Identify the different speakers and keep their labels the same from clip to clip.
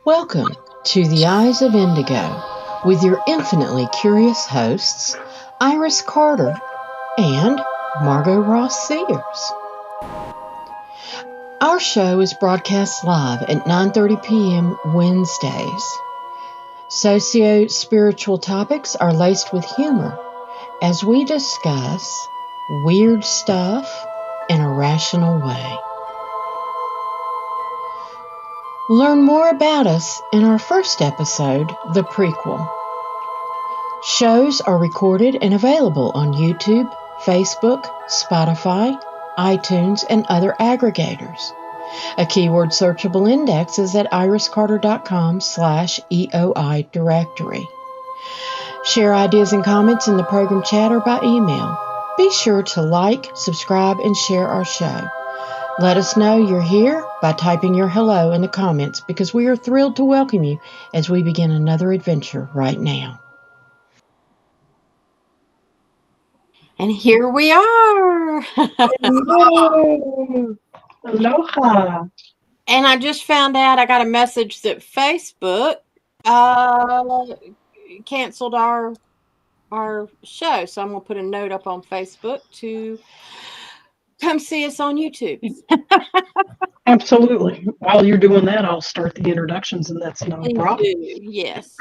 Speaker 1: Welcome to The Eyes of Indigo with your infinitely curious hosts, Iris Carter and Margot Ross Sears. Our show is broadcast live at 9:30 p.m. Wednesdays. Socio-spiritual topics are laced with humor as we discuss weird stuff in a rational way. Learn more about us in our first episode, The Prequel. Shows are recorded and available on YouTube, Facebook, Spotify, iTunes, and other aggregators. A keyword searchable index is at iriscarter.com/EOI directory. Share ideas and comments in the program chat or by email. Be sure to like, subscribe, and share our show. Let us know you're here by typing your hello in the comments because we are thrilled to welcome you as we begin another adventure right now. And here we are.
Speaker 2: Hello. Aloha.
Speaker 1: And I just found out I got a message that Facebook canceled our show. So I'm going to put a note up on Facebook to come see us on YouTube.
Speaker 2: Absolutely. While you're doing that, I'll start the introductions, and that's no problem.
Speaker 1: Yes.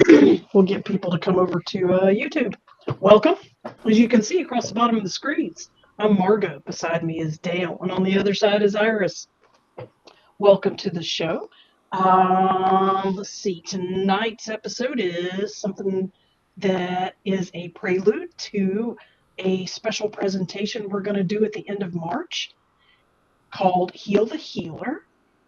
Speaker 2: We'll get people to come over to YouTube. Welcome. As you can see across the bottom of the screens, I'm Margot. Beside me is Dale, and on the other side is Iris. Welcome to the show. Let's see. Tonight's episode is something that is a prelude to a special presentation we're going to do at the end of March called Heal the Healer.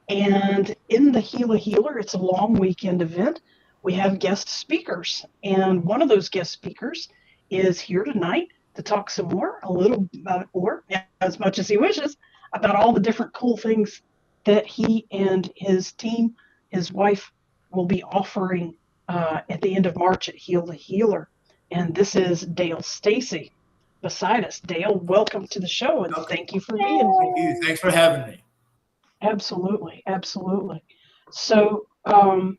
Speaker 2: And in the Heal the Healer, it's a long weekend event. We have guest speakers, and one of those guest speakers is here tonight to talk some more, a little about, or as much as he wishes, about all the different cool things that he and his team, his wife, will be offering at the end of March at Heal the Healer. And this is Dale Stacy beside us. Dale, welcome to the show, and thank you for being here.
Speaker 3: Thank you. Thanks for having me.
Speaker 2: Absolutely, absolutely. So, Dale,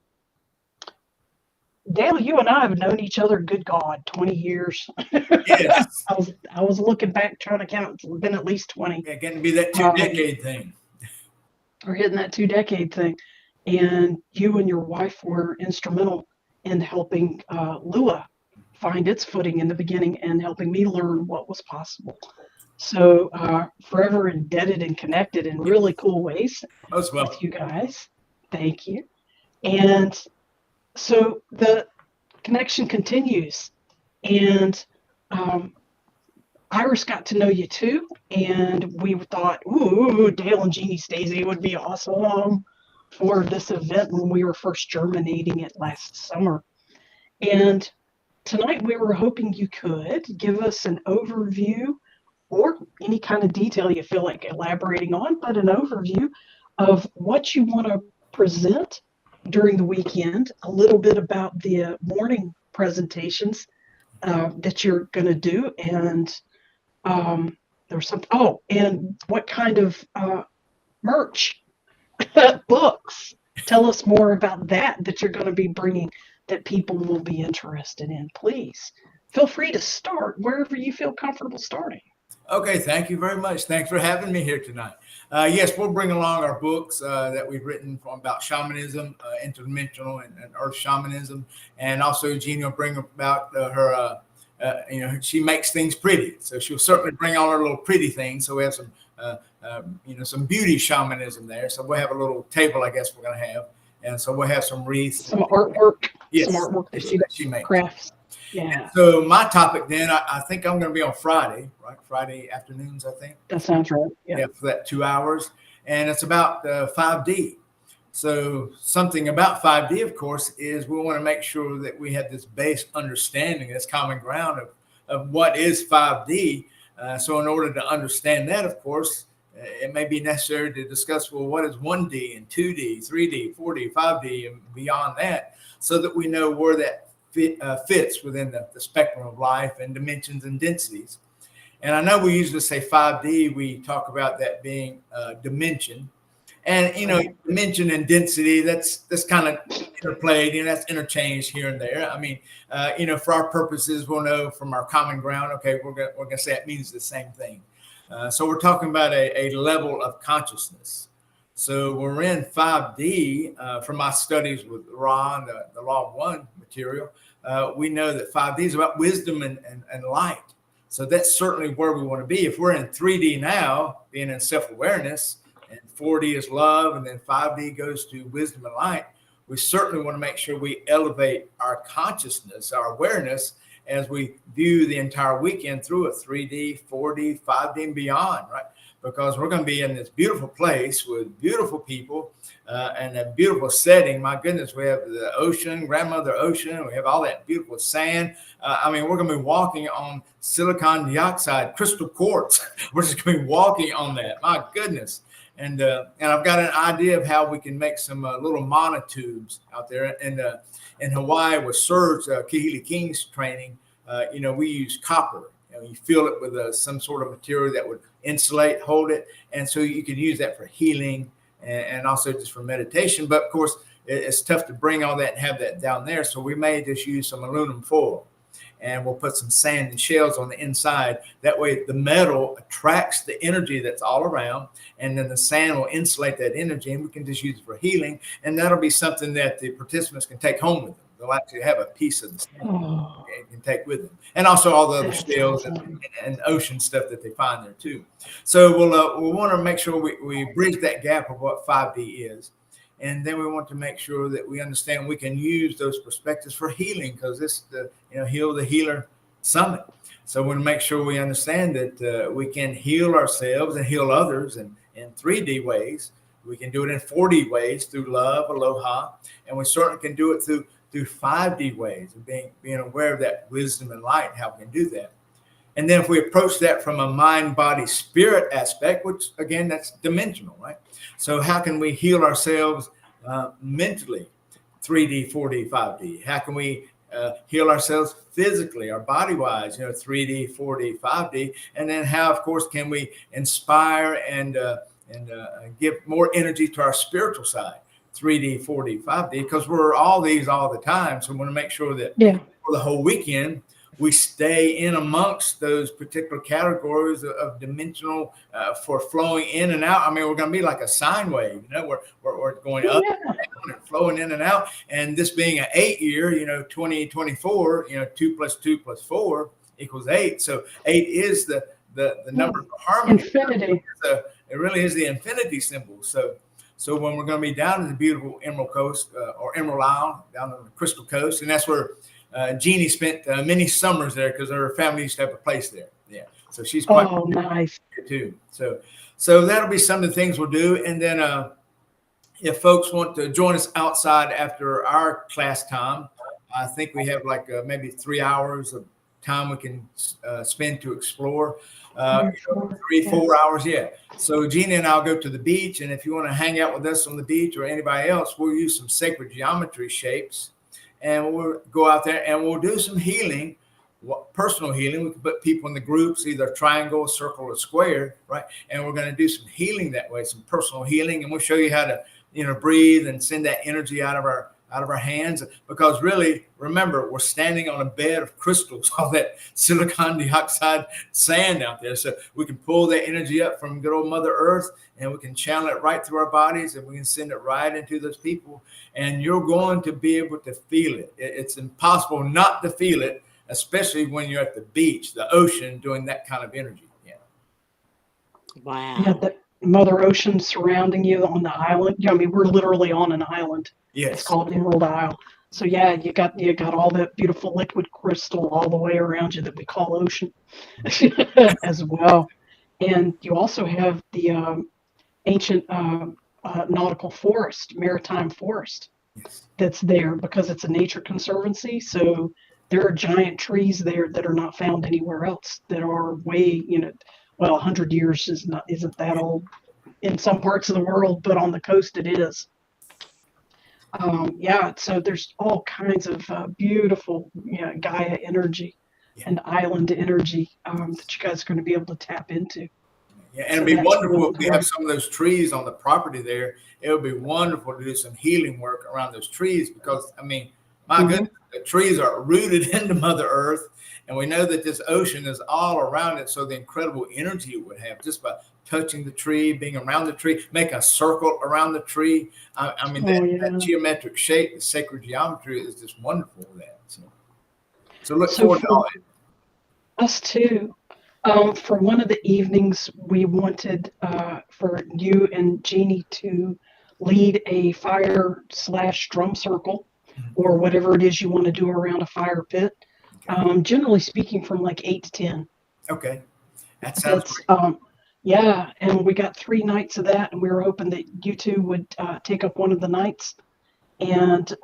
Speaker 2: you and I have known each other, good God, 20 years.
Speaker 3: Yes.
Speaker 2: I was looking back trying to count. It's been at least 20.
Speaker 3: Yeah, getting to be that 2-decade thing.
Speaker 2: We're hitting that 2-decade thing. And you and your wife were instrumental in helping Lua find its footing in the beginning and helping me learn what was possible. So forever indebted and connected in really cool ways
Speaker 3: Most welcome.
Speaker 2: with you guys. Thank you. And so the connection continues. And Iris got to know you too. And we thought, ooh, Dale and Jeannie Stacy would be awesome for this event when we were first germinating it last summer. And tonight we were hoping you could give us an overview or any kind of detail you feel like elaborating on, but an overview of what you want to present during the weekend, a little bit about the morning presentations that you're going to do, and there's something, and what kind of merch, books. Tell us more about that you're going to be bringing that people will be interested in. Please feel free to start wherever you feel comfortable starting.
Speaker 3: Okay, thank you very much. Thanks for having me here tonight. Yes, we'll bring along our books that we've written about shamanism, interdimensional and earth shamanism, and also Jeannie will bring about her. She makes things pretty, so she'll certainly bring all her little pretty things. So we have some, some beauty shamanism there. So we'll have a little table, I guess we're going to have, and so we'll have some wreaths,
Speaker 2: some artwork,
Speaker 3: yes,
Speaker 2: some artwork that she makes, crafts. Yeah.
Speaker 3: So my topic then, I think I'm going to be on Friday, right? Friday afternoons, I think.
Speaker 2: That sounds right.
Speaker 3: Yeah, for that 2 hours. And it's about 5D. So something about 5D, of course, is we want to make sure that we have this base understanding, this common ground of what is 5D. So in order to understand that, of course, it may be necessary to discuss, well, what is 1D and 2D, 3D, 4D, 5D, and beyond that, so that we know where that fits within the spectrum of life and dimensions and densities. And I know we usually say 5D, we talk about that being dimension. And dimension and density, that's kind of interplayed, that's interchanged here and there. I mean, for our purposes, we'll know from our common ground, okay, we're gonna say it means the same thing. So we're talking about a level of consciousness. So we're in 5D. From my studies with Ra and the Law of One material, we know that 5D is about wisdom and light. So that's certainly where we want to be. If we're in 3D now, being in self-awareness, and 4D is love, and then 5D goes to wisdom and light, we certainly want to make sure we elevate our consciousness, our awareness, as we view the entire weekend through a 3D, 4D, 5D, and beyond, right? Because we're going to be in this beautiful place with beautiful people and a beautiful setting. My goodness, we have the ocean, grandmother ocean. We have all that beautiful sand. I mean, we're going to be walking on silicon dioxide, crystal quartz. We're just going to be walking on that. My goodness. And I've got an idea of how we can make some little monotubes out there. And in Hawaii with Serge Kahili King's training, we use copper. You fill it with some sort of material that would insulate, hold it. And so you can use that for healing and also just for meditation. But of course, it's tough to bring all that and have that down there. So we may just use some aluminum foil, and we'll put some sand and shells on the inside. That way the metal attracts the energy that's all around, and then the sand will insulate that energy, and we can just use it for healing. And that'll be something that the participants can take home with them. They'll actually have a piece of the sand and can take with them. And also all the other shells and ocean stuff that they find there too. So we'll want to make sure we bridge that gap of what 5D is. And then we want to make sure that we understand we can use those perspectives for healing, because this is the Heal the Healer Summit. So we want to make sure we understand that we can heal ourselves and heal others in 3D ways. We can do it in 4D ways through love, aloha, and we certainly can do it through 5D ways of being aware of that wisdom and light, how we can do that. And then if we approach that from a mind, body, spirit aspect, which again, that's dimensional, right? So how can we heal ourselves mentally, 3D, 4D, 5D? How can we heal ourselves physically, our body wise, 3D, 4D, 5D? And then how, of course, can we inspire and give more energy to our spiritual side, 3D, 4D, 5D, because we're all these all the time. So we want to make sure that for the whole weekend, we stay in amongst those particular categories of dimensional for flowing in and out. I mean, we're going to be like a sine wave, we're going up and down and flowing in and out. And this being an 8-year, 2024, 2 + 2 + 4 = 8. So 8 is the number of harmony.
Speaker 2: Infinity.
Speaker 3: It really is the infinity symbol. So when we're going to be down in the beautiful Emerald Coast or Emerald Isle, down on the Crystal Coast, and that's where Jeannie spent many summers there because her family used to have a place there. Yeah, so she's quite
Speaker 2: nice
Speaker 3: too. So that'll be some of the things we'll do. And then if folks want to join us outside after our class time, I think we have like maybe 3 hours of time we can spend to explore. 3-4 hours, yeah. So Gina and I'll go to the beach, and if you want to hang out with us on the beach or anybody else, we'll use some sacred geometry shapes, and we'll go out there and we'll do some healing, personal healing. We can put people in the groups, either triangle, circle, or square, right? And we're going to do some healing that way, some personal healing, and we'll show you how to, breathe and send that energy out of our hands, because really, remember, we're standing on a bed of crystals, all that silicon dioxide sand out there. So we can pull that energy up from good old Mother Earth, and we can channel it right through our bodies, and we can send it right into those people. And you're going to be able to feel it. It's impossible not to feel it, especially when you're at the beach, the ocean, doing that kind of energy. Yeah.
Speaker 1: Wow.
Speaker 2: Yeah, the Mother Ocean surrounding you on the island. I mean, we're literally on an island.
Speaker 3: Yes.
Speaker 2: It's called Emerald Isle. So yeah, you got all that beautiful liquid crystal all the way around you that we call ocean as well. And you also have the ancient nautical forest, maritime forest, that's there because it's a nature conservancy. So there are giant trees there that are not found anywhere else, that are way, 100 years isn't that old in some parts of the world, but on the coast it is. So there's all kinds of beautiful Gaia energy and island energy that you guys are going to be able to tap into.
Speaker 3: Yeah, and
Speaker 2: So
Speaker 3: it'd be
Speaker 2: that's
Speaker 3: wonderful
Speaker 2: really
Speaker 3: if we have
Speaker 2: great.
Speaker 3: some of those trees on the property there. It would be wonderful to do some healing work around those trees because, I mean, my
Speaker 2: Mhm.
Speaker 3: goodness, the trees are rooted into Mother Earth, and we know that this ocean is all around it. So the incredible energy it would have just by touching the tree, being around the tree, make a circle around the tree. I mean,
Speaker 2: Oh
Speaker 3: that
Speaker 2: yeah.
Speaker 3: geometric shape, the sacred geometry is just wonderful with that. So look
Speaker 2: So
Speaker 3: forward to all
Speaker 2: for us too, for one of the evenings, we wanted for you and Jeannie to lead a fire slash drum circle,
Speaker 3: that.
Speaker 2: or whatever it is you want to do around a fire pit.
Speaker 3: Okay.
Speaker 2: Generally speaking, from like 8 to 10.
Speaker 3: Okay. That sounds
Speaker 2: That's
Speaker 3: great.
Speaker 2: yeah, and we got 3 nights of that, and we were hoping that you two would take up one of the nights, and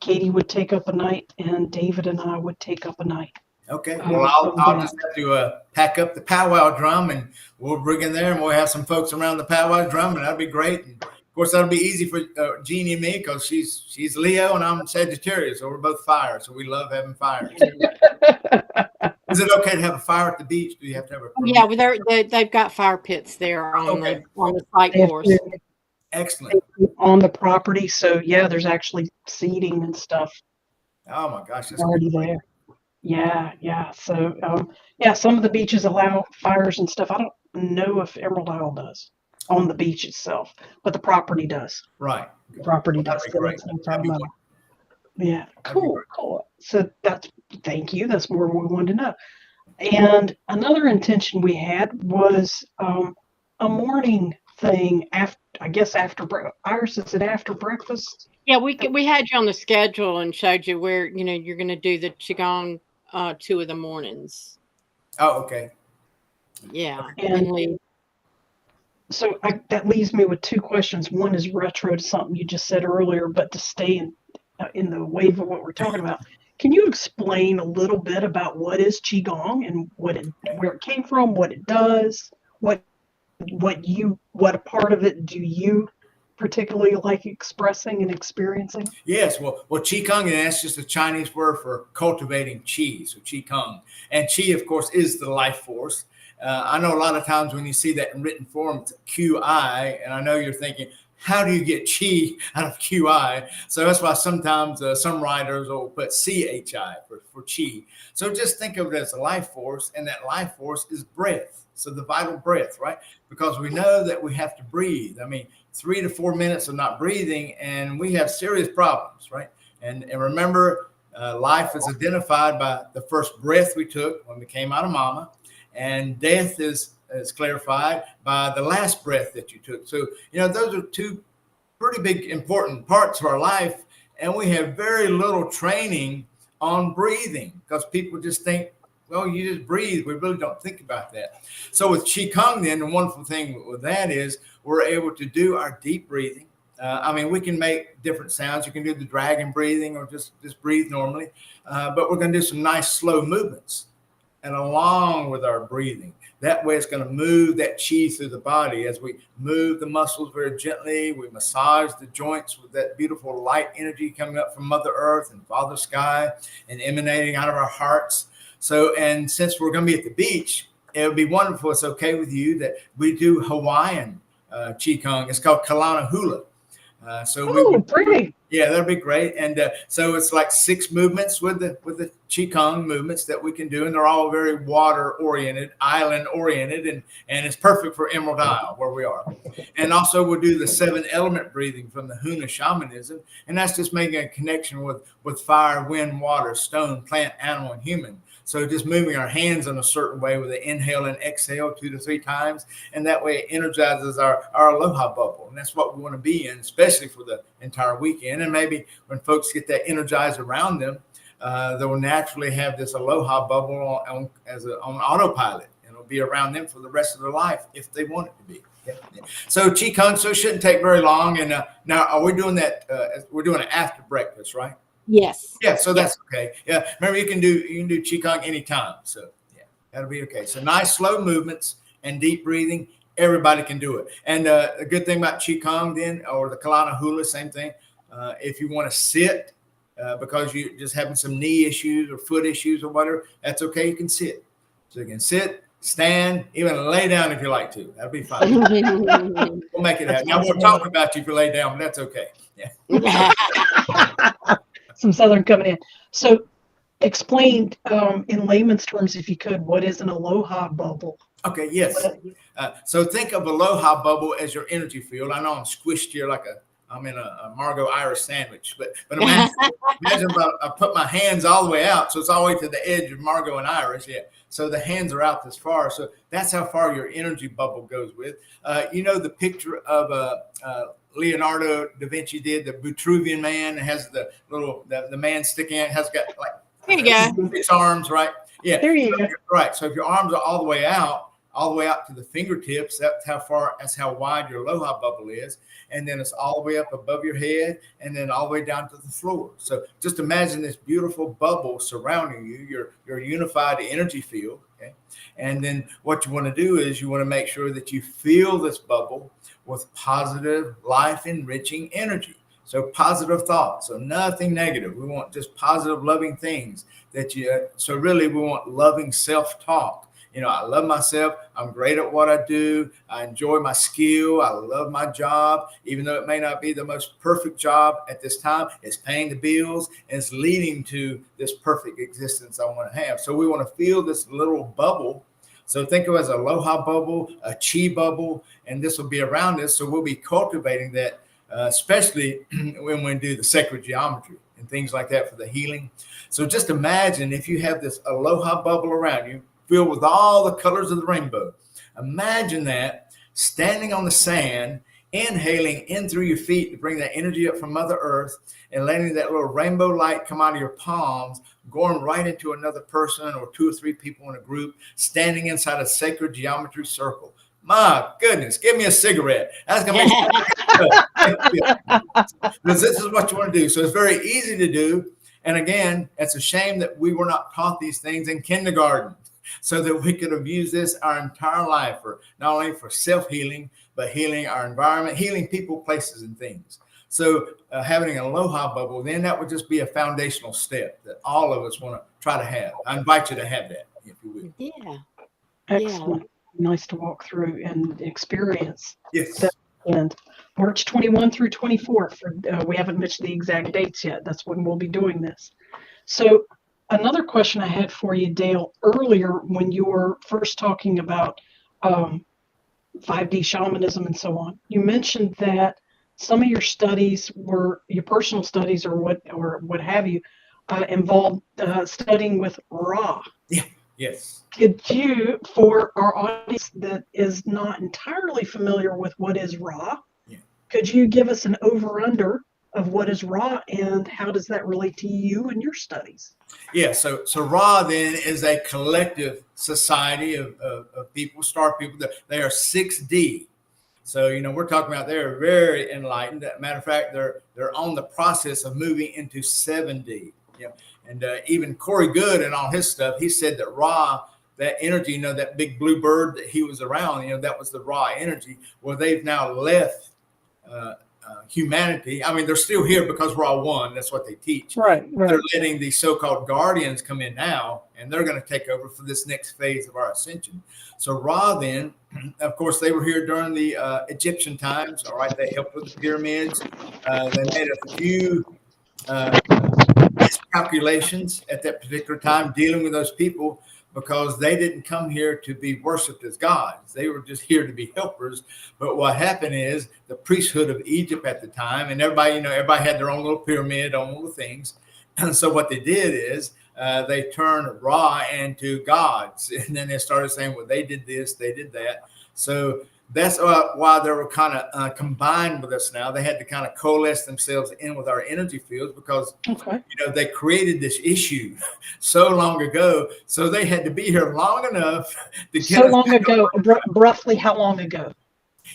Speaker 2: Katie would take up a night, and David and I would take up a night
Speaker 3: Okay. Well, I'll
Speaker 2: of
Speaker 3: I'll
Speaker 2: that.
Speaker 3: just have to pack up the powwow drum, and we'll bring in there, and we'll have some folks around the powwow drum, and that'll be great. And of course, that'll be easy for Jeannie and me because she's Leo and I'm Sagittarius, so we're both fire. So we love having fires. Is it okay to have a fire at the beach? Do you have to have a
Speaker 1: Yeah,
Speaker 3: permit?
Speaker 1: well, they've got fire pits there
Speaker 3: Okay.
Speaker 1: on the site
Speaker 2: They have
Speaker 1: for us.
Speaker 2: to
Speaker 3: Excellent.
Speaker 2: on the property, so yeah, there's actually seating and stuff
Speaker 3: Oh my gosh, that's
Speaker 2: already
Speaker 3: great.
Speaker 2: there. Yeah, yeah. So yeah, some of the beaches allow fires and stuff. I don't know if Emerald Isle does on the beach itself, but the property does.
Speaker 3: Right.
Speaker 2: The property
Speaker 3: Well, that'd
Speaker 2: does.
Speaker 3: be
Speaker 2: So
Speaker 3: great.
Speaker 2: that's no
Speaker 3: That'd be
Speaker 2: problem.
Speaker 3: wonderful.
Speaker 2: Yeah,
Speaker 3: That'd be
Speaker 2: cool,
Speaker 3: great.
Speaker 2: cool. So that's thank you. That's more we wanted to know. And another intention we had was a morning thing after, I guess after Iris, is it after breakfast?
Speaker 1: Yeah, we had you on the schedule and showed you where you're going to do the qigong 2 of the mornings.
Speaker 3: Oh, okay.
Speaker 1: Yeah,
Speaker 2: And
Speaker 1: and leave.
Speaker 2: so that leaves me with 2 questions. One is retro to something you just said earlier, but to stay in the wave of what we're talking about, can you explain a little bit about what is qigong and where it came from, what it does, what a part of it do you particularly like expressing and experiencing?
Speaker 3: Yes, well, qigong, and that's just a Chinese word for cultivating qi, so qigong, and qi, of course, is the life force. I know a lot of times when you see that in written form, it's QI, and I know you're thinking, how do you get qi out of QI? So that's why sometimes some writers will put CHI for qi. So just think of it as a life force, and that life force is breath. So the vital breath, right? Because we know that we have to breathe. I mean, 3 to 4 minutes of not breathing, and we have serious problems, right? And remember, life is identified by the first breath we took when we came out of mama, and death is clarified by the last breath that you took. So, those are two pretty big, important parts of our life, and we have very little training on breathing because people just think, well, you just breathe. We really don't think about that. So with Qigong, then, the wonderful thing with that is we're able to do our deep breathing. I mean, we can make different sounds. You can do the dragon breathing or just breathe normally. But we're going to do some nice slow movements. And along with our breathing, that way it's going to move that qi through the body as we move the muscles very gently. We massage the joints with that beautiful light energy coming up from Mother Earth and Father Sky and emanating out of our hearts. So, and since we're going to be at the beach, it would be wonderful. It's okay with you that we do Hawaiian Qigong. It's called Kalana Hula. So we would,
Speaker 2: Pretty.
Speaker 3: yeah, that'd be great. And so it's like 6 movements with the Qigong movements that we can do, and they're all very water oriented, island oriented, and it's perfect for Emerald Isle where we are. And also we'll do the 7 element breathing from the Huna shamanism, and that's just making a connection with fire, wind, water, stone, plant, animal, and human. So just moving our hands in a certain way with an inhale and exhale 2 to 3 times. And that way it energizes our aloha bubble. And that's what we want to be in, especially for the entire weekend. And maybe when folks get that energized around them, they will naturally have this aloha bubble on autopilot. And it'll be around them for the rest of their life if they want it to be. Yeah. So Qigong, so it shouldn't take very long. And now are we doing that? We're doing it after breakfast, right?
Speaker 1: Yes.
Speaker 3: Yeah, so that's okay. Yeah, remember you can do Qigong anytime. So yeah, that'll be okay. So nice slow movements and deep breathing. Everybody can do it. And the good thing about Qigong then, or the Kalana Hula, same thing. If you want to sit because you're just having some knee issues or foot issues or whatever, that's okay. You can sit. So you can sit stand, even lay down if you like to. That'll be fine. We'll make it happen. Now we're talking about you if you lay down, but that's okay. Yeah.
Speaker 2: Some Southern coming in. So explain in layman's terms, if you could, what is an aloha bubble?
Speaker 3: Okay, yes. So think of aloha bubble as your energy field. I know I'm squished here like I'm in a Margot Irish sandwich, but imagine if I put my hands all the way out, so it's all the way to the edge of Margot and Irish. Yeah. So the hands are out this far. So that's how far your energy bubble goes with. The picture of Leonardo da Vinci did, the Vitruvian Man. It has the man sticking out, has got like
Speaker 1: there you go.
Speaker 3: 6 arms, right? Yeah.
Speaker 2: There you go.
Speaker 3: Right. So if your arms are all the way out to the fingertips, that's how wide your aloha bubble is. And then it's all the way up above your head and then all the way down to the floor. So just imagine this beautiful bubble surrounding you, your unified energy field. Okay. And then what you want to do is you want to make sure that you fill this bubble with positive, life enriching energy. So positive thoughts, so nothing negative. We want just positive, loving things so really we want loving self-talk. I love myself. I'm great at what I do. I enjoy my skill. I love my job, even though it may not be the most perfect job at this time. It's paying the bills and it's leading to this perfect existence I want to have. So we want to feel this little bubble. So think of it as a aloha bubble, a chi bubble, and this will be around us. So we'll be cultivating that, especially when we do the sacred geometry and things like that for the healing. So just imagine if you have this aloha bubble around you, filled with all the colors of the rainbow. Imagine that standing on the sand, inhaling in through your feet to bring that energy up from Mother Earth and letting that little rainbow light come out of your palms, going right into another person or 2 or 3 people in a group, standing inside a sacred geometry circle. My goodness, give me a cigarette. That's going to make because this is what you want to do. So it's very easy to do. And again, it's a shame that we were not taught these things in kindergarten, so that we could have used this our entire life for not only for self-healing, but healing our environment, healing people, places, and things. So having an aloha bubble, then that would just be a foundational step that all of us want to try to have. I invite you to have that, if you will.
Speaker 1: Yeah.
Speaker 2: Excellent. Yeah. Nice to walk through and experience.
Speaker 3: Yes.
Speaker 2: That. And March 21 through 24. We haven't mentioned the exact dates yet. That's when we'll be doing this. So another question I had for you, Dale, earlier when you were first talking about 5D shamanism and so on, you mentioned that some of your studies were your personal studies or what have you involved studying with Ra.
Speaker 3: Yeah. Yes.
Speaker 2: Could you, for our audience that is not entirely familiar with what is Ra, could you give us an over-under of what is Ra and how does that relate to you and your studies?
Speaker 3: Yeah, so Ra then is a collective society of people, star people. They are 6D. So, we're talking about they're very enlightened. As a matter of fact, they're on the process of moving into 7D. And even Corey Good and all his stuff, he said that Ra, that energy, that big blue bird that he was around, that was the Ra energy. Well, they've now left humanity. I mean, they're still here because we're all one. That's what they teach.
Speaker 2: Right.
Speaker 3: They're letting the so-called guardians come in now, and they're going to take over for this next phase of our ascension. So Ra then, of course, they were here during the Egyptian times. All right, they helped with the pyramids. They made a few calculations at that particular time dealing with those people, because they didn't come here to be worshiped as gods. They were just here to be helpers. But what happened is the priesthood of Egypt at the time, and everybody had their own little pyramid, own little things. And so what they did is they turned Ra into gods. And then they started saying, well, they did this, they did that. So that's why they were kind of combined with us now. They had to kind of coalesce themselves in with our energy fields because, they created this issue so long ago. So they had to be here long enough to get
Speaker 2: so long ago. Roughly how long ago?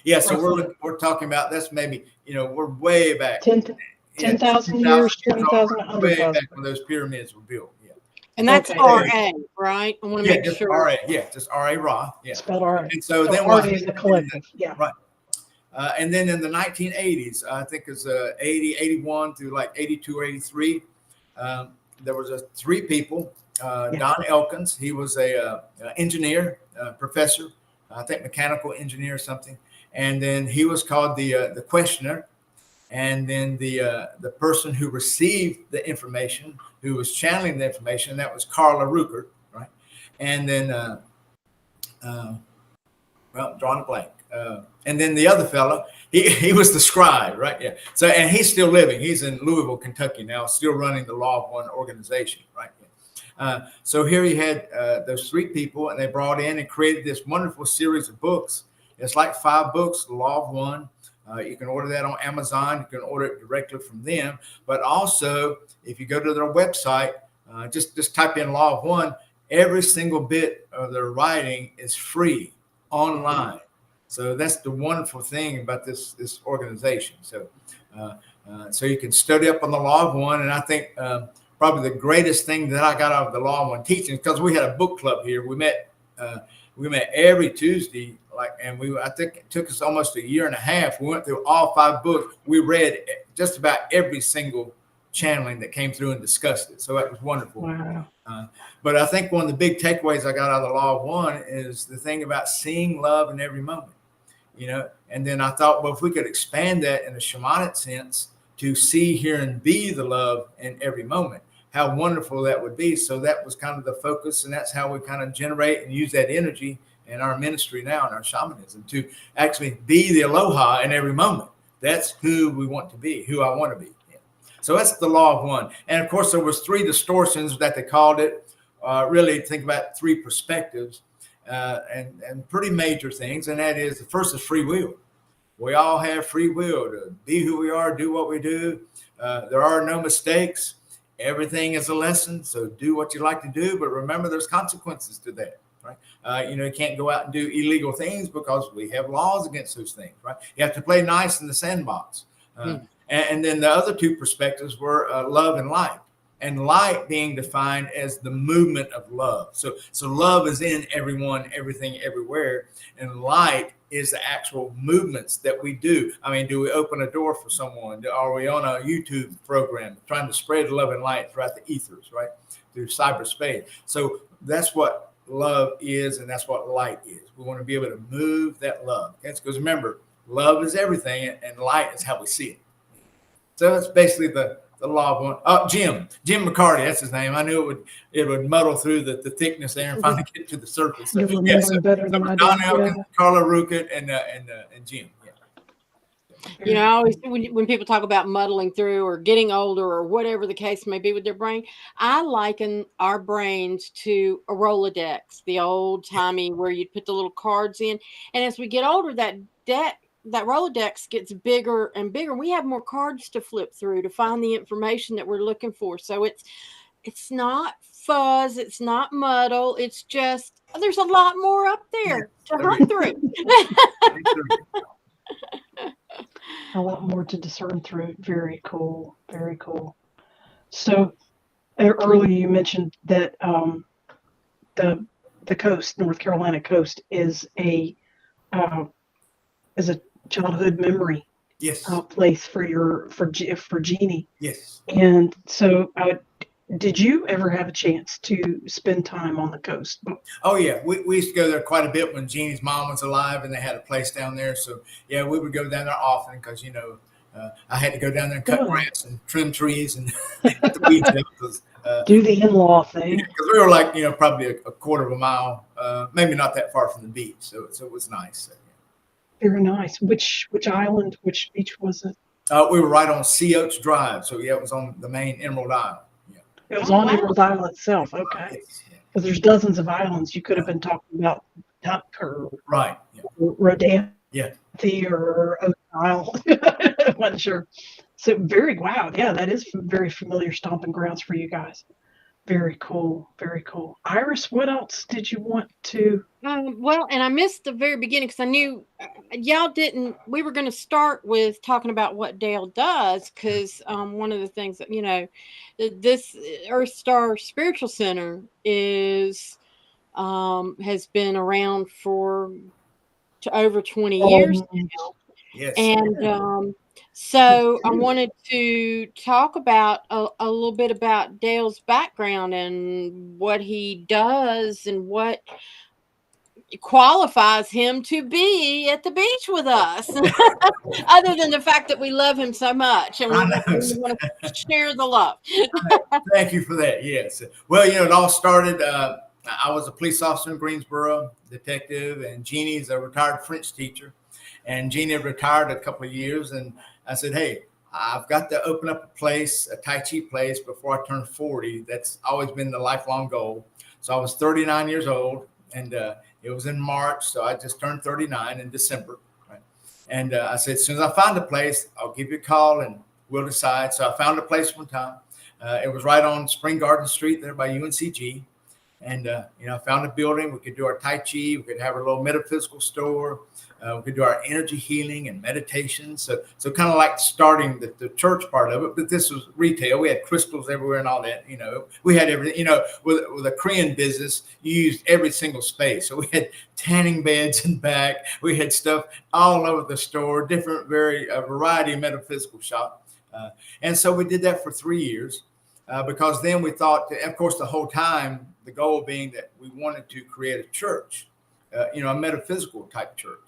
Speaker 3: Yeah, so we're talking about this maybe, we're way back.
Speaker 2: 10,000 years, 20,000, 100,000.
Speaker 3: Way back when those pyramids were built. Yeah.
Speaker 1: And that's RA, right? I want to make sure.
Speaker 3: RA, just RA Ra. Yeah.
Speaker 2: Spelled RA.
Speaker 3: And so then
Speaker 2: RA is the collective. Yeah.
Speaker 3: Right. And then in the 1980s, I think it's 80, 81 through like 82 or 83, there was 3 people Don Elkins. He was a engineer, professor, I think mechanical engineer or something. And then he was called the questioner. And then the person who received the information, who was channeling the information, that was Carla Ruckert, right? And then, well, drawing a blank. And then the other fella, he was the scribe, right? Yeah. So, and he's still living. He's in Louisville, Kentucky now, still running the Law of One organization, right? So here he had those three people, and they brought in and created this wonderful series of books. It's like 5 books, The Law of One. You can order that on Amazon. You can order it directly from them. But also, if you go to their website, just type in Law of One. Every single bit of their writing is free online. So that's the wonderful thing about this organization. So so you can study up on the Law of One. And I think probably the greatest thing that I got out of the Law of One teaching, because we had a book club here. We met every Tuesday, I think it took us almost a year and a half. We went through all 5 books. We read just about every single channeling that came through and discussed it. So that was wonderful.
Speaker 2: Wow.
Speaker 3: But I think one of the big takeaways I got out of the Law of One is the thing about seeing love in every moment, and then I thought, well, if we could expand that in a shamanic sense to see, hear, and be the love in every moment, how wonderful that would be. So that was kind of the focus, and that's how we kind of generate and use that energy in our ministry now, in our shamanism, to actually be the aloha in every moment. That's who we want to be, who I want to be. Yeah. So that's the Law of One. And of course, there was 3 distortions that they called it. Really think about 3 perspectives and pretty major things. And that is, the first is free will. We all have free will to be who we are, do what we do. There are no mistakes. Everything is a lesson. So do what you like to do, but remember there's consequences to that, right? You can't go out and do illegal things because we have laws against those things, right? You have to play nice in the sandbox. And then the other 2 perspectives were love and light. And light being defined as the movement of love. So love is in everyone, everything, everywhere. And light is the actual movements that we do. I mean, do we open a door for someone? Are we on a YouTube program trying to spread love and light throughout the ethers, right? Through cyberspace. So that's what love is, and that's what light is. We want to be able to move that love. Okay? Because remember, love is everything, and light is how we see it. So that's basically the Law of One. Oh, Jim McCarty, that's his name. I knew it would muddle through the thickness there and finally get to the surface. So,
Speaker 2: You remember better than I do.
Speaker 3: Don Elkins, Carla Ruckert, and Jim.
Speaker 1: I always, when people talk about muddling through or getting older or whatever the case may be with their brain, I liken our brains to a Rolodex, the old timey where you'd put the little cards in. And as we get older, that Rolodex gets bigger and bigger. We have more cards to flip through to find the information that we're looking for. So it's not fuzz. It's not muddle. It's just, there's a lot more up there to hunt through.
Speaker 2: A lot more to discern through. Very cool. Very cool. So earlier you mentioned that the coast, North Carolina coast, is a childhood memory.
Speaker 3: Yes.
Speaker 2: Place for Jeannie.
Speaker 3: Yes.
Speaker 2: And so did you ever have a chance to spend time on the coast?
Speaker 3: Oh yeah, we used to go there quite a bit when Jeannie's mom was alive, and they had a place down there. So yeah, we would go down there often because I had to go down there and cut grass and trim trees and get the weeds out because
Speaker 2: do the in-law thing.
Speaker 3: Because we were like probably a quarter of a mile, maybe not that far from the beach, so it was nice. So, yeah.
Speaker 2: Very nice. Which island? Which beach was it?
Speaker 3: We were right on Sea Oaks Drive, so yeah, it was on the main Emerald Isle.
Speaker 2: It was on Emerald Isle itself. Okay. Because there's dozens of islands. You could have been talking about Tuck or
Speaker 3: right. Yeah.
Speaker 2: Rodanthe
Speaker 3: Yeah.
Speaker 2: or Oak Isle. I wasn't sure. So wow. Yeah, that is very familiar stomping grounds for you guys. Very cool. Very cool. Iris, what else did you want to?
Speaker 1: Well, and I missed the very beginning because I knew y'all didn't. We were going to start with talking about what Dale does because one of the things that this EarthStar Spiritual Center is has been around for over 20 years now.
Speaker 3: Yes.
Speaker 1: And So I wanted to talk about a little bit about Dale's background and what he does and what qualifies him to be at the beach with us, other than the fact that we love him so much and
Speaker 3: I
Speaker 1: we
Speaker 3: know.
Speaker 1: want to share the love.
Speaker 3: Thank you for that. Yes. Well, it all started. I was a police officer in Greensboro, detective, and Jeannie's a retired French teacher. And Jeannie had retired a couple of years. And I said, hey, I've got to open up a place, a Tai Chi place, before I turn 40. That's always been the lifelong goal. So I was 39 years old, and it was in March. So I just turned 39 in December. Right? And I said, as soon as I find a place, I'll give you a call and we'll decide. So I found a place one time. It was right on Spring Garden Street there by UNCG. And, I found a building. We could do our Tai Chi. We could have our little metaphysical store. We could do our energy healing and meditation. So kind of like starting the church part of it. But this was retail. We had crystals everywhere and all that. We had everything. With a Korean business, you used every single space. So we had tanning beds in back. We had stuff all over the store, different, variety of metaphysical shop. And so we did that for 3 years. Because then we thought, of course, the whole time, the goal being that we wanted to create a church, a metaphysical type church,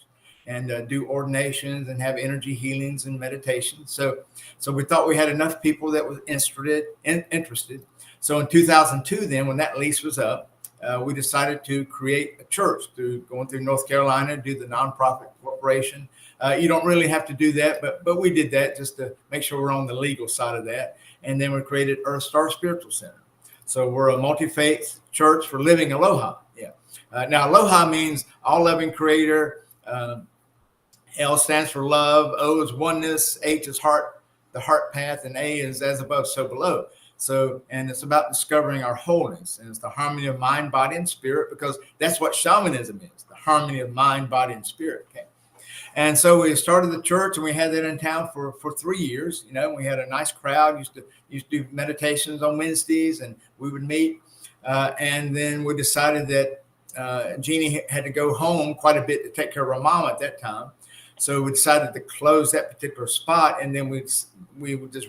Speaker 3: and do ordinations and have energy healings and meditations. So we thought we had enough people that was interested. So in 2002, then when that lease was up, we decided to create a church going through North Carolina, do the nonprofit corporation. You don't really have to do that, but we did that just to make sure we're on the legal side of that. And then we created EarthStar Spiritual Center. So we're a multi-faith church for living aloha. Yeah. Now, aloha means all loving creator. L stands for love. O is oneness. H is heart, the heart path. And A is as above, so below. So, and it's about discovering our wholeness. And it's the harmony of mind, body, and spirit, because that's what shamanism is, the harmony of mind, body, and spirit. Okay. And so we started the church, and we had that in town for 3 years. We had a nice crowd. Used to do meditations on Wednesdays, and we would meet. And then we decided that Jeannie had to go home quite a bit to take care of her mom at that time. So we decided to close that particular spot, and then we just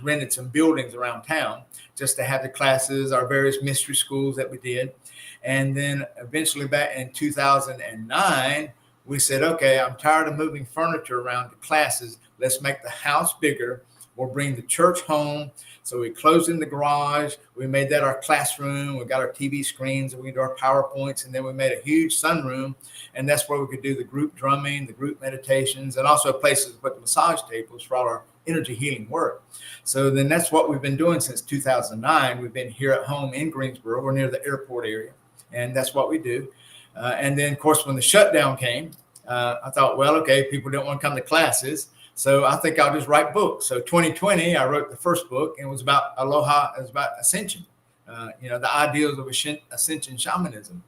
Speaker 3: rented some buildings around town just to have the classes, our various mystery schools that we did. And then eventually back in 2009, we said, okay, I'm tired of moving furniture around to classes. Let's make the house bigger. We'll bring the church home. So we closed in the garage. We made that our classroom. We got our TV screens, and we do our PowerPoints. And then we made a huge sunroom. And that's where we could do the group drumming, the group meditations, and also places to put the massage tables for all our energy healing work. So then that's what we've been doing since 2009. We've been here at home in Greensboro. We're near the airport area. And that's what we do. And then, of course, when the shutdown came, I thought, well, okay, people don't want to come to classes. So I think I'll just write books. So 2020, I wrote the first book, and it was about aloha. It was about ascension, the ideals of ascension shamanism.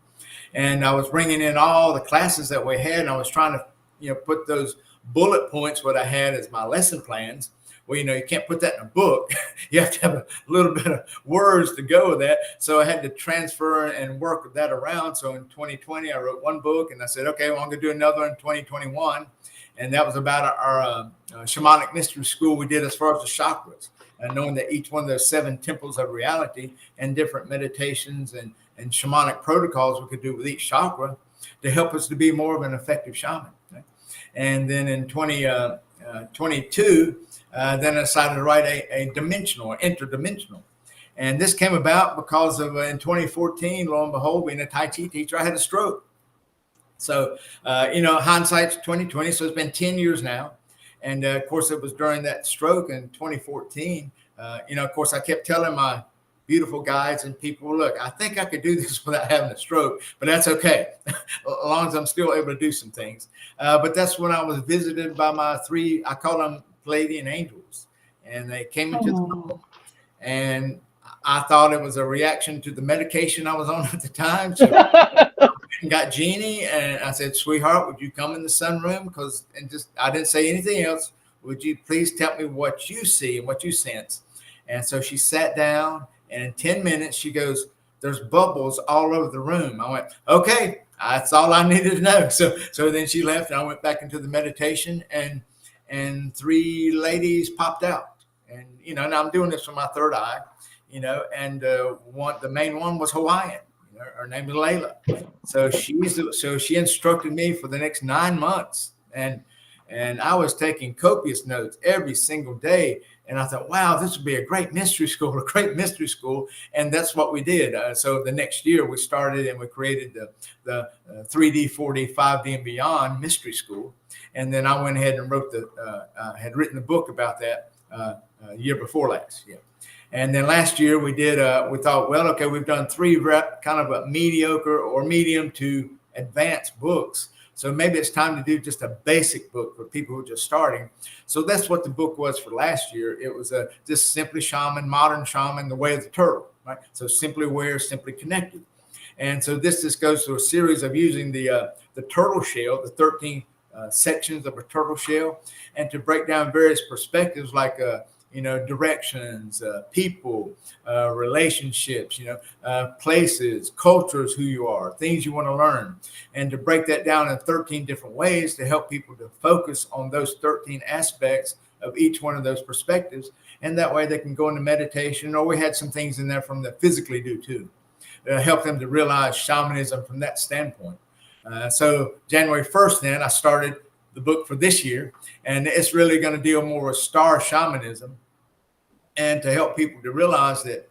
Speaker 3: And I was bringing in all the classes that we had, and I was trying to, put those bullet points, what I had as my lesson plans. Well, you can't put that in a book. You have to have a little bit of words to go with that. So I had to transfer and work that around. So in 2020, I wrote one book, and I said, okay, well, I'm going to do another in 2021. And that was about our shamanic mystery school we did as far as the chakras, and knowing that each one of those 7 temples of reality and different meditations and shamanic protocols we could do with each chakra to help us to be more of an effective shaman. Right? And then in 2022, then I decided to write a dimensional or interdimensional. And this came about because of in 2014, lo and behold, being a Tai Chi teacher, I had a stroke. So, hindsight's 2020. So it's been 10 years now. And of course, it was during that stroke in 2014. Of course, I kept telling my beautiful guides and people, look, I think I could do this without having a stroke, but that's okay, as long as I'm still able to do some things. But that's when I was visited by my 3, I call them Palladian angels. And they came into the home, and I thought it was a reaction to the medication I was on at the time. So got Jeannie, and I said, sweetheart, would you come in the sunroom? I didn't say anything else. Would you please tell me what you see and what you sense? And so she sat down, and in 10 minutes, she goes, there's bubbles all over the room. I went, okay, that's all I needed to know. So then she left, and I went back into the meditation, and and 3 ladies popped out. And, now I'm doing this for my third eye, and the main one was Hawaiian. Her name is Layla. So she instructed me for the next 9 months. And I was taking copious notes every single day. And I thought, wow, this would be a great mystery school. And that's what we did. So the next year we started and we created the 3D, 4D, 5D and beyond mystery school. And then I went ahead and had written the book about that year before last. Yeah. And then last year we thought, well, okay, we've done 3 kind of a mediocre or medium to advanced books. So maybe it's time to do just a basic book for people who are just starting. So that's what the book was for last year. It was just Simply Shaman, Modern Shaman, The Way of the Turtle, right? So simply aware, simply connected. And so this just goes through a series of using the turtle shell, the 13 sections of a turtle shell, and to break down various perspectives like directions, people, relationships, places, cultures, who you are, things you want to learn, and to break that down in 13 different ways to help people to focus on those 13 aspects of each one of those perspectives. And that way they can go into meditation, or we had some things in there from the physically do too, help them to realize shamanism from that standpoint. So January 1st, then I started the book for this year, and it's really going to deal more with star shamanism and to help people to realize that.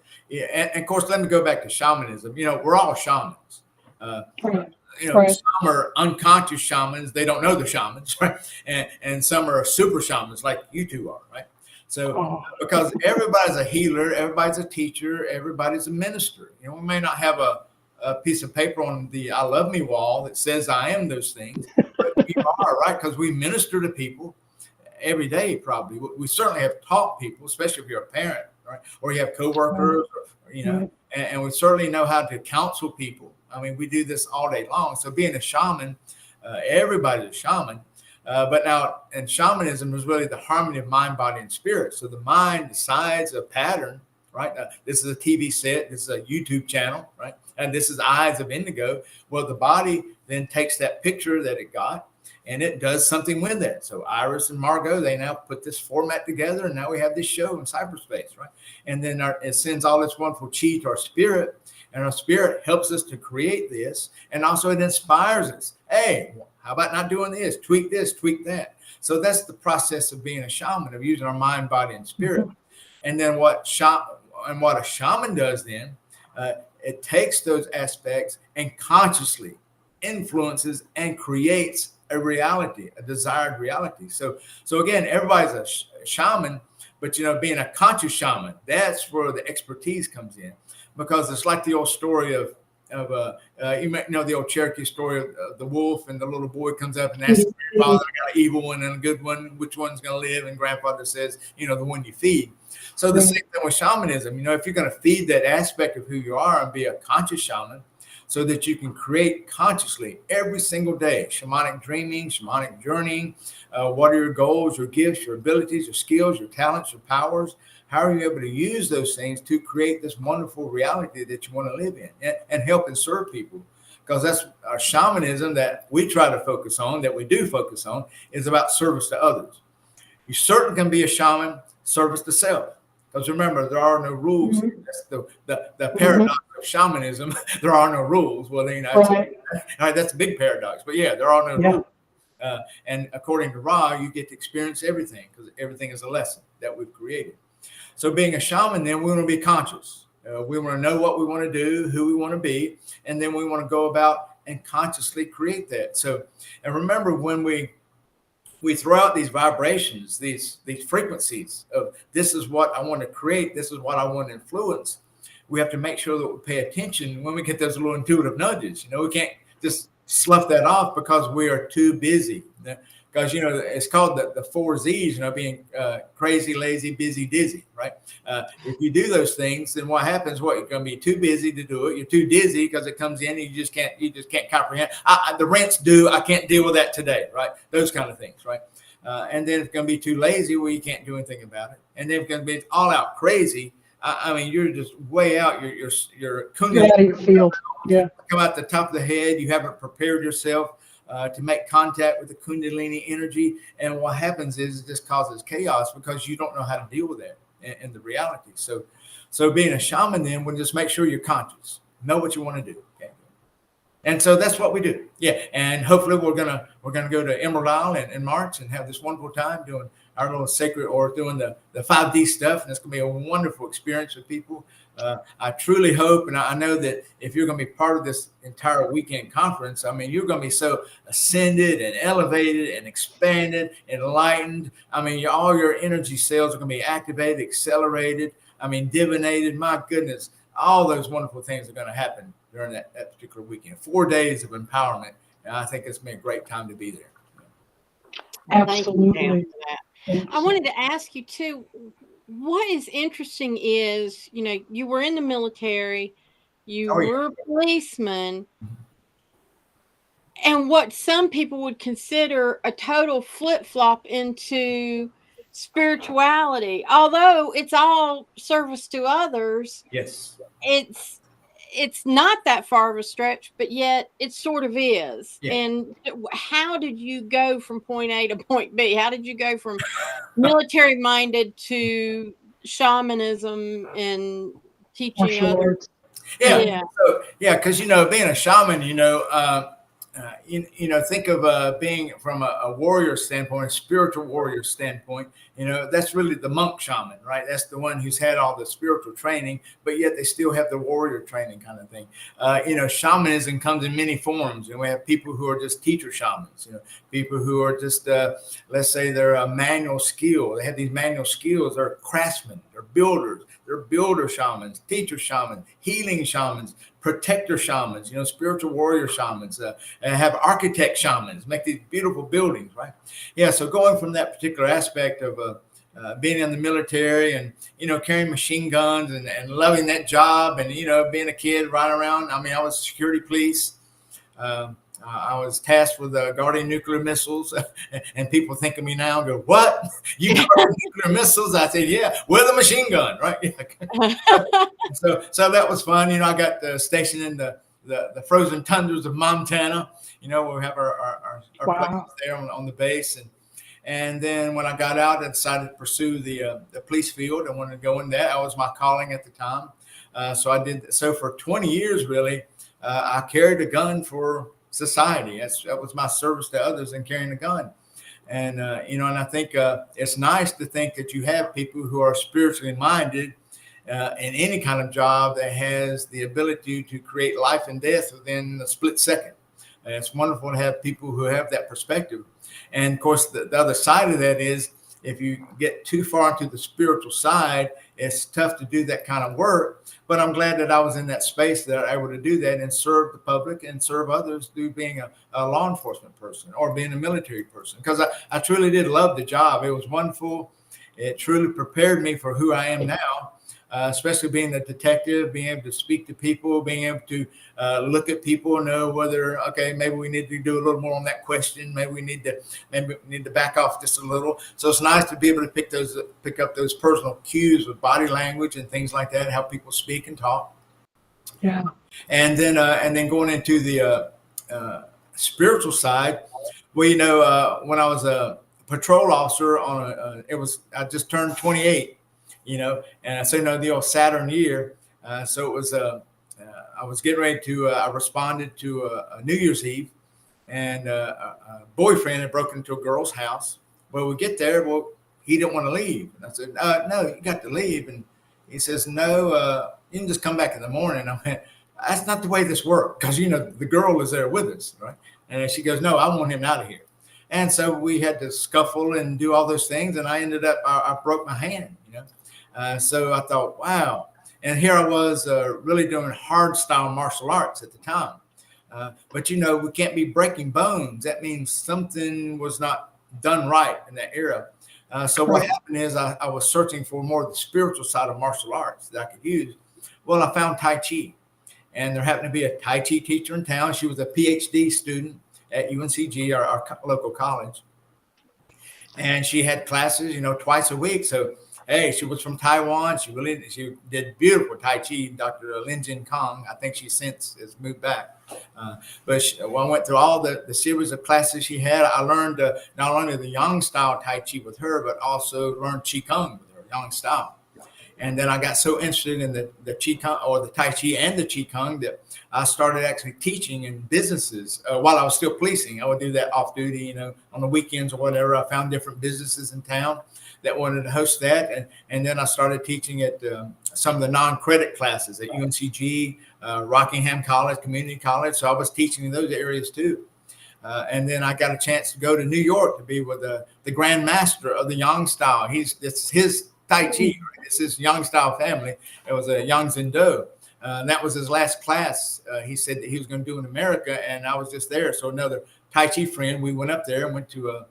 Speaker 3: And of course, let me go back to shamanism. We're all shamans.
Speaker 2: Right.
Speaker 3: Some are unconscious shamans. They don't know they're shamans, right? And some are super shamans like you two are, right? So because everybody's a healer, everybody's a teacher, everybody's a minister. We may not have a piece of paper on the I love me wall that says I am those things, but we are, right? Because we minister to people every day. Probably we certainly have taught people, especially if you're a parent, right? Or you have coworkers, and we certainly know how to counsel people. I mean, we do this all day long. So being a shaman, everybody's a shaman. But now, and shamanism is really the harmony of mind, body, and spirit. So the mind decides a pattern, right? This is a TV set. This is a YouTube channel, right? And this is Eyes of Indigo. Well, the body then takes that picture that it got and it does something with it. So Iris and Margot, they now put this format together, and now we have this show in cyberspace, right? And then it sends all this wonderful chi to our spirit, and our spirit helps us to create this, and also it inspires us. Hey, how about not doing this? Tweak this, tweak that. So that's the process of being a shaman, of using our mind, body, and spirit. Mm-hmm. And then what a shaman does then, it takes those aspects and consciously influences and creates a reality, a desired reality. So again, everybody's a shaman, but being a conscious shaman, that's where the expertise comes in, because it's like the old story of you might know the old Cherokee story of the wolf, and the little boy comes up and asks grandfather, I got an evil one and a good one, which one's going to live? And grandfather says, the one you feed. So the same thing with shamanism. If you're going to feed that aspect of who you are and be a conscious shaman, so that you can create consciously every single day, shamanic dreaming, shamanic journeying, what are your goals, your gifts, your abilities, your skills, your talents, your powers? How are you able to use those things to create this wonderful reality that you want to live in and help and serve people? Because that's our shamanism that we try to focus on, that we do focus on, is about service to others. You certainly can be a shaman, service to self. Because remember, there are no rules. Mm-hmm. That's the paradox of shamanism. There are no rules. Well, right. That's a big paradox. But yeah, there are no rules. And according to Ra, you get to experience everything, because everything is a lesson that we've created. So being a shaman, then we want to be conscious. We want to know what we want to do, who we want to be, and then we want to go about and consciously create that. So, and remember, when we throw out these vibrations, these frequencies of this is what I want to create, this is what I want to influence, we have to make sure that we pay attention when we get those little intuitive nudges. We can't just slough that off because we are too busy. Because, it's called the 4 Z's, being crazy, lazy, busy, dizzy, right? If you do those things, then what happens? You're going to be too busy to do it. You're too dizzy because it comes in and you just can't comprehend. The rent's due. I can't deal with that today, right? Those kind of things, right? And then it's going to be too lazy where you can't do anything about it. And then it's going to be all out crazy. I mean, you're just way out. You're
Speaker 2: out of your field. Yeah.
Speaker 3: Come out the top of the head. You haven't prepared yourself. to make contact with the Kundalini energy. And what happens is it just causes chaos because you don't know how to deal with that in the reality. So being a shaman then will just make sure you're conscious, know what you want to do. Okay? And so that's what we do. Yeah. And hopefully we're gonna go to Emerald Isle in March and have this wonderful time doing our little sacred or doing the 5D stuff. And it's gonna be a wonderful experience with people. I truly hope, and I know that if you're going to be part of this entire weekend conference, I mean, you're going to be so ascended and elevated and expanded, enlightened. I mean, all your energy cells are going to be activated, accelerated. I mean, divinated. My goodness, all those wonderful things are going to happen during that particular weekend. 4 days of empowerment. And I think it's been a great time to be there.
Speaker 2: Absolutely.
Speaker 4: I wanted to ask you too, what is interesting is, you were in the military, you were a policeman, and what some people would consider a total flip-flop into spirituality. Although it's all service to others,
Speaker 3: yes,
Speaker 4: it's not that far of a stretch, but yet it sort of is.
Speaker 3: Yeah.
Speaker 4: And how did you go from point A to point B? How did you go from military minded to shamanism and teaching others?
Speaker 3: Yeah. So, because being a shaman, think of being from a warrior standpoint, a spiritual warrior standpoint. That's really the monk shaman, right? That's the one who's had all the spiritual training, but yet they still have the warrior training kind of thing. Shamanism comes in many forms, and we have people who are just teacher shamans. People who are just, let's say, they're a manual skill. They have these manual skills. They're craftsmen. They're builders. They're builder shamans, teacher shamans, healing shamans, protector shamans, spiritual warrior shamans, and have architect shamans, make these beautiful buildings, right? Yeah, so going from that particular aspect of being in the military and, carrying machine guns and loving that job and, being a kid running around. I mean, I was security police. I was tasked with guarding nuclear missiles, and people think of me now and go, "What? You guard nuclear missiles?" I said, "Yeah, with a machine gun, right?" So that was fun. I got stationed in the frozen tundras of Montana. Where we have our place there on the base, and then when I got out, I decided to pursue the police field. I wanted to go in that. That was my calling at the time. So I did. So for 20 years, really, I carried a gun for society. That was my service to others in carrying a gun. And, and I think it's nice to think that you have people who are spiritually minded in any kind of job that has the ability to create life and death within a split second. And it's wonderful to have people who have that perspective. And of course, the other side of that is if you get too far into the spiritual side, it's tough to do that kind of work. But I'm glad that I was in that space that I was able to do that and serve the public and serve others through being a law enforcement person or being a military person. Because I truly did love the job. It was wonderful. It truly prepared me for who I am now, especially being a detective, being able to speak to people, being able to look at people and know whether, okay, maybe we need to do a little more on that question. Maybe we need to back off just a little. So it's nice to be able to pick up those personal cues with body language and things like that, how people speak and talk.
Speaker 2: Yeah.
Speaker 3: And then going into the spiritual side, well, when I was a patrol officer I just turned 28. And so the old Saturn year. So it was I was getting ready to. I responded to a New Year's Eve, and a boyfriend had broken into a girl's house. Well, we get there. Well, he didn't want to leave. And I said, "No, you got to leave." And he says, "No, you can just come back in the morning." I went, "That's not the way this works," because the girl was there with us, right? And she goes, "No, I want him out of here." And so we had to scuffle and do all those things, and I ended up I broke my hand. So I thought, wow. And here I was really doing hard style martial arts at the time. But, we can't be breaking bones. That means something was not done right in that era. So what happened is I was searching for more of the spiritual side of martial arts that I could use. Well, I found Tai Chi. And there happened to be a Tai Chi teacher in town. She was a PhD student at UNCG, our local college. And she had classes, twice a week. So Hey, she was from Taiwan. She did beautiful Tai Chi. Dr. Lin Jin Kong. I think she since has moved back. When I went through all the series of classes she had, I learned not only the Yang style Tai Chi with her, but also learned Qi Kong with her, Yang style. And then I got so interested in the Qi Kong, or the Tai Chi and the Qi Kong, that I started actually teaching in businesses while I was still policing. I would do that off duty, on the weekends or whatever. I found different businesses in town that wanted to host that. And then I started teaching at some of the non-credit classes at UNCG, Rockingham College, Community College. So I was teaching in those areas too. And then I got a chance to go to New York to be with the Grand Master of the Yang style. It's his Tai Chi. It's his Yang style family. It was a Yang Zendo. And that was his last class. He said that he was going to do in America, and I was just there. So another Tai Chi friend, we went up there and went to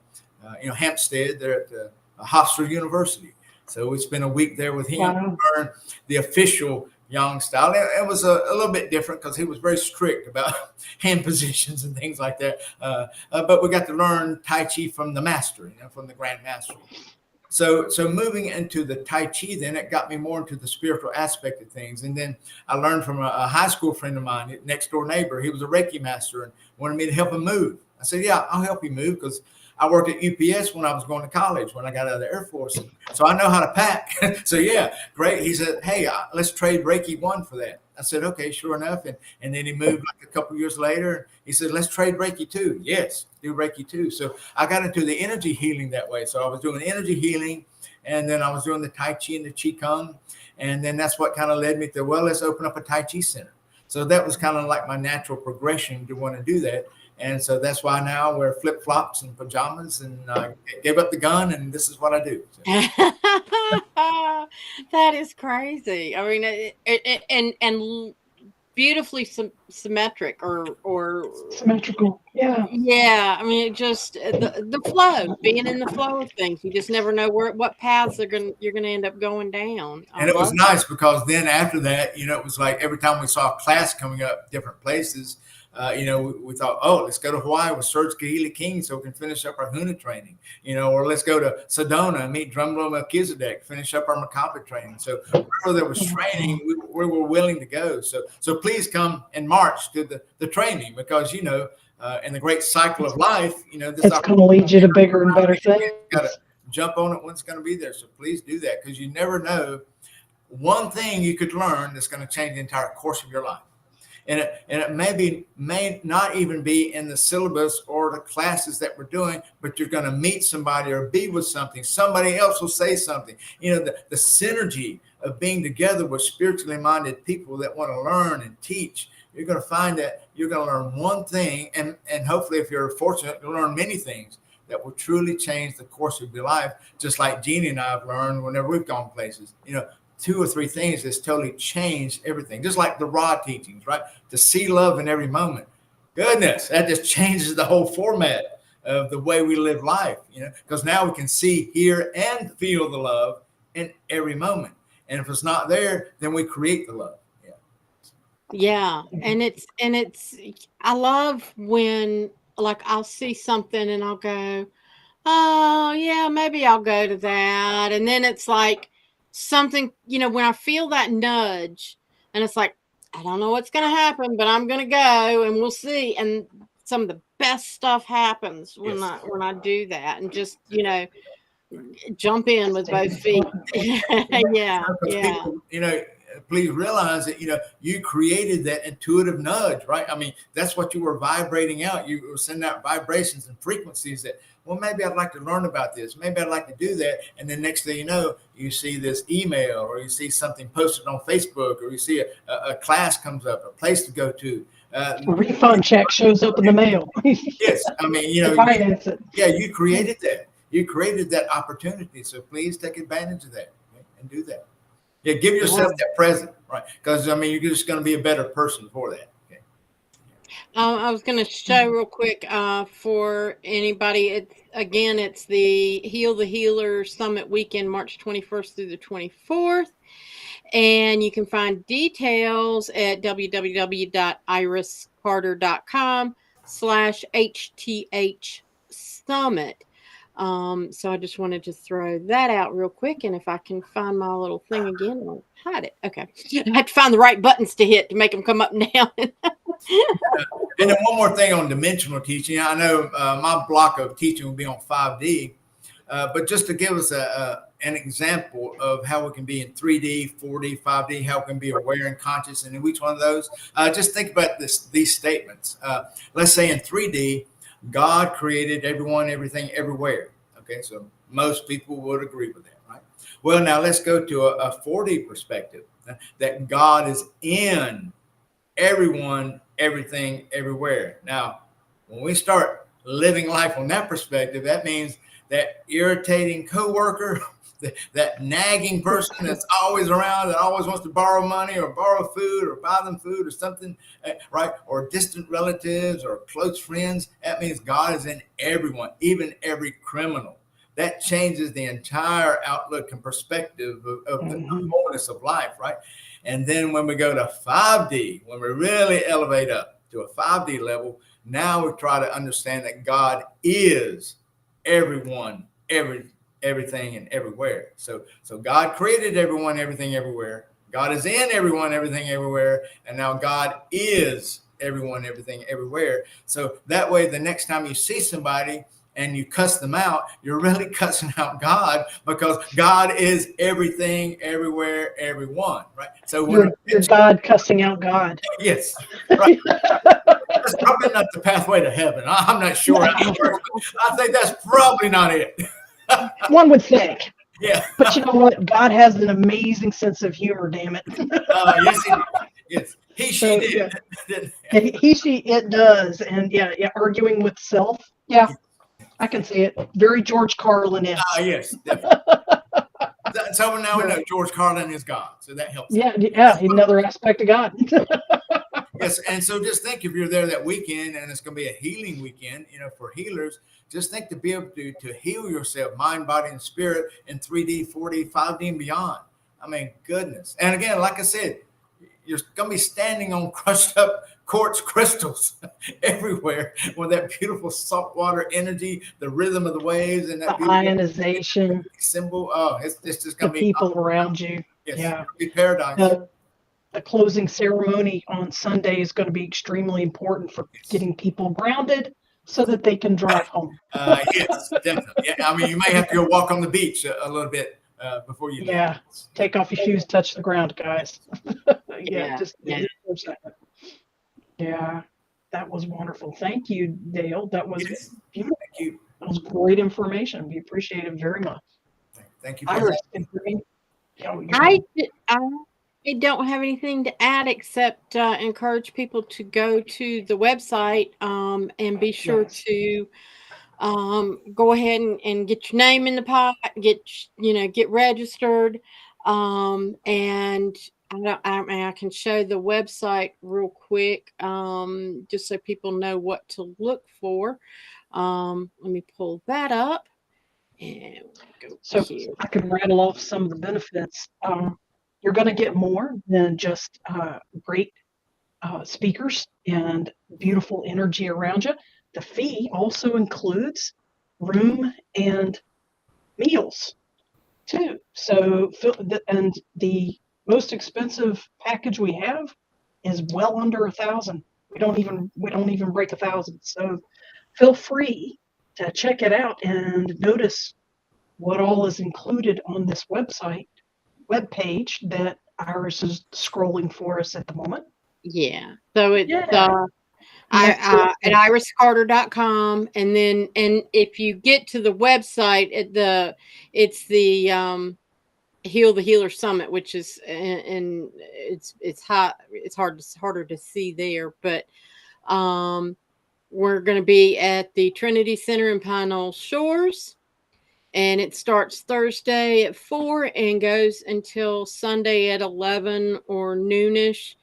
Speaker 3: Hampstead there at Hofstra University. So we spent a week there with him to learn the official Yang style. It was a little bit different because he was very strict about hand positions and things like that. But we got to learn Tai Chi from the master, from the Grand Master. So moving into the Tai Chi, then it got me more into the spiritual aspect of things. And then I learned from a high school friend of mine, next door neighbor. He was a Reiki master and wanted me to help him move. I said, yeah, I'll help you move, because I worked at UPS when I was going to college, when I got out of the Air Force. So I know how to pack. So yeah, great. He said, hey, let's trade Reiki 1 for that. I said, okay, sure enough. And then he moved like a couple of years later. He said, let's trade Reiki 2. Yes, do Reiki 2. So I got into the energy healing that way. So I was doing energy healing, and then I was doing the Tai Chi and the Qi Kong. And then that's what kind of led me to, well, let's open up a Tai Chi center. So that was kind of like my natural progression to want to do that. And so that's why now I wear flip-flops and pajamas, and I gave up the gun, and this is what I do. So.
Speaker 4: That is crazy. I mean, and beautifully symmetric or
Speaker 2: symmetrical. Yeah.
Speaker 4: I mean, it just the flow, being in the flow of things. You just never know what paths you're gonna end up going down.
Speaker 3: And it was nice because then after that, it was like every time we saw a class coming up different places, we thought, oh, let's go to Hawaii with Serge Kahili King so we can finish up our Huna training, or let's go to Sedona and meet Drumlo Melchizedek, finish up our Makapa training. So wherever there was training, we were willing to go. So please come in March to the training, because, in the great cycle of life, this
Speaker 2: it's going to lead you to bigger and better things.
Speaker 3: You got to jump on it when it's going to be there. So please do that, because you never know. One thing you could learn that's going to change the entire course of your life. And it may not even be in the syllabus or the classes that we're doing, but you're going to meet somebody or be with something. Somebody else will say something. The synergy of being together with spiritually minded people that want to learn and teach. You're going to find that you're going to learn one thing, and hopefully, if you're fortunate, you'll learn many things that will truly change the course of your life, just like Jeannie and I have learned whenever we've gone places. 2 or 3 things that's totally changed everything. Just like the Ra teachings, right? To see love in every moment. Goodness, that just changes the whole format of the way we live life, because now we can see, hear, and feel the love in every moment. And if it's not there, then we create the love.
Speaker 4: Yeah. And it's I love when, like, I'll see something and I'll go, oh yeah, maybe I'll go to that. And then it's like, something, when I feel that nudge, and it's like, I don't know what's going to happen, but I'm going to go and we'll see. And some of the best stuff happens when I do that, and just, jump in with both feet. Yeah.
Speaker 3: People, please realize that, you created that intuitive nudge, right? I mean, that's what you were vibrating out. You were sending out vibrations and frequencies that, well, maybe I'd like to learn about this. Maybe I'd like to do that. And then next thing you know, you see this email, or you see something posted on Facebook, or you see a class comes up, a place to go to.
Speaker 2: A refund check shows up in the mail.
Speaker 3: Yes. I mean, you created that. You created that opportunity. So please take advantage of that, and do that. Yeah, give yourself that present, right? Because, you're just going to be a better person for that. Okay.
Speaker 4: I was going to show real quick for anybody. It's the Heal the Healer Summit weekend, March 21st through the 24th. And you can find details at www.iriscarter.com/HTH Summit. So I just wanted to throw that out real quick. And if I can find my little thing again, I'll hide it. Okay. I have to find the right buttons to hit to make them come up and down.
Speaker 3: And then one more thing on dimensional teaching. I know my block of teaching will be on 5D, but just to give us an example of how we can be in 3D, 4D, 5D, how we can be aware and conscious in each one of those. Just think about these statements. Let's say in 3D, God created everyone, everything, everywhere. Okay, so most people would agree with that, right? Well, now let's go to a 4D perspective, that God is in everyone, everything, everywhere. Now, when we start living life on that perspective, that means that irritating coworker, that nagging person that's always around, that always wants to borrow money or borrow food or buy them food or something, right? Or distant relatives or close friends. That means God is in everyone, even every criminal. That changes the entire outlook and perspective of the wholeness of life, right? And then when we go to 5D, when we really elevate up to a 5D level, now we try to understand that God is everyone, everything, and everywhere. So God created everyone, everything, everywhere. God is in everyone, everything, everywhere. And now God is everyone, everything, everywhere. So that way, the next time you see somebody and you cuss them out, you're really cussing out God, because God is everything, everywhere, everyone, right? So
Speaker 2: you're God cussing out God.
Speaker 3: Yes, right. That's probably not the pathway to heaven. I'm not sure. I think that's probably not it.
Speaker 2: One would think.
Speaker 3: Yeah.
Speaker 2: But you know what? God has an amazing sense of humor, damn it.
Speaker 3: Yes, he did. Yes. She did.
Speaker 2: Yeah. It does. And yeah, arguing with self. Yeah, I can see it. Very George Carlin-esque.
Speaker 3: Yes, definitely. So now we know George Carlin is God. So that helps.
Speaker 2: Yeah, another aspect of God.
Speaker 3: Yes, and so just think, if you're there that weekend and it's going to be a healing weekend, for healers, just think to be able to heal yourself, mind, body, and spirit in 3D, 4D, 5D, and beyond. I mean, goodness. And again, like I said, you're going to be standing on crushed up quartz crystals everywhere with that beautiful saltwater energy, the rhythm of the waves, and that
Speaker 2: the ionization
Speaker 3: symbol. Oh, it's just going to be
Speaker 2: people around you.
Speaker 3: Yes,
Speaker 2: yeah,
Speaker 3: be paradise.
Speaker 2: The closing ceremony on Sunday is going to be extremely important for getting people grounded so that they can drive home.
Speaker 3: Yes, definitely. Yeah, I mean, you may have to go walk on the beach a little bit before you.
Speaker 2: Yeah, take off your shoes, touch the ground, guys. Yeah. Yeah, that was wonderful. Thank you, Dale. That was beautiful.
Speaker 3: Thank you.
Speaker 2: That was great information. We appreciate it very much.
Speaker 3: Thank you.
Speaker 2: Iris,
Speaker 4: I don't have anything to add except encourage people to go to the website and be sure to go ahead and get your name in the pot, get registered, and I can show the website real quick, just so people know what to look for. Let me pull that up. And go
Speaker 2: so
Speaker 4: here.
Speaker 2: I can rattle off some of the benefits. You're going to get more than just great speakers and beautiful energy around you. The fee also includes room and meals too. So, and the most expensive package we have is well under 1,000. We don't even break 1,000. So, feel free to check it out and notice what all is included on this web page that Iris is scrolling for us at the moment.
Speaker 4: Yeah. So it's at iriscarter.com, and if you get to the website, it's the Heal the Healer Summit, which is and it's harder to see there, but we're going to be at the Trinity Center in Pine Knoll Shores. And it starts Thursday at 4 and goes until Sunday at 11 or noonish.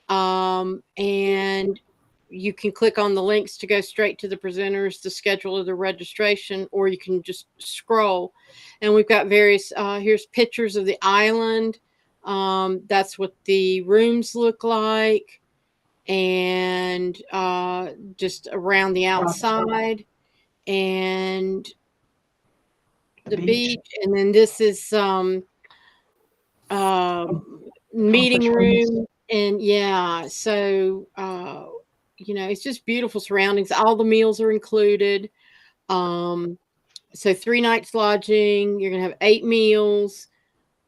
Speaker 4: And you can click on the links to go straight to the presenters, the schedule of the registration, or you can just scroll. And we've got various, here's pictures of the island. That's what the rooms look like. And just around the outside. And the beach, and then this is meeting
Speaker 2: Conference rooms.
Speaker 4: room, and so it's just beautiful surroundings. All the meals are included. So 3 nights lodging. You're gonna have 8 meals.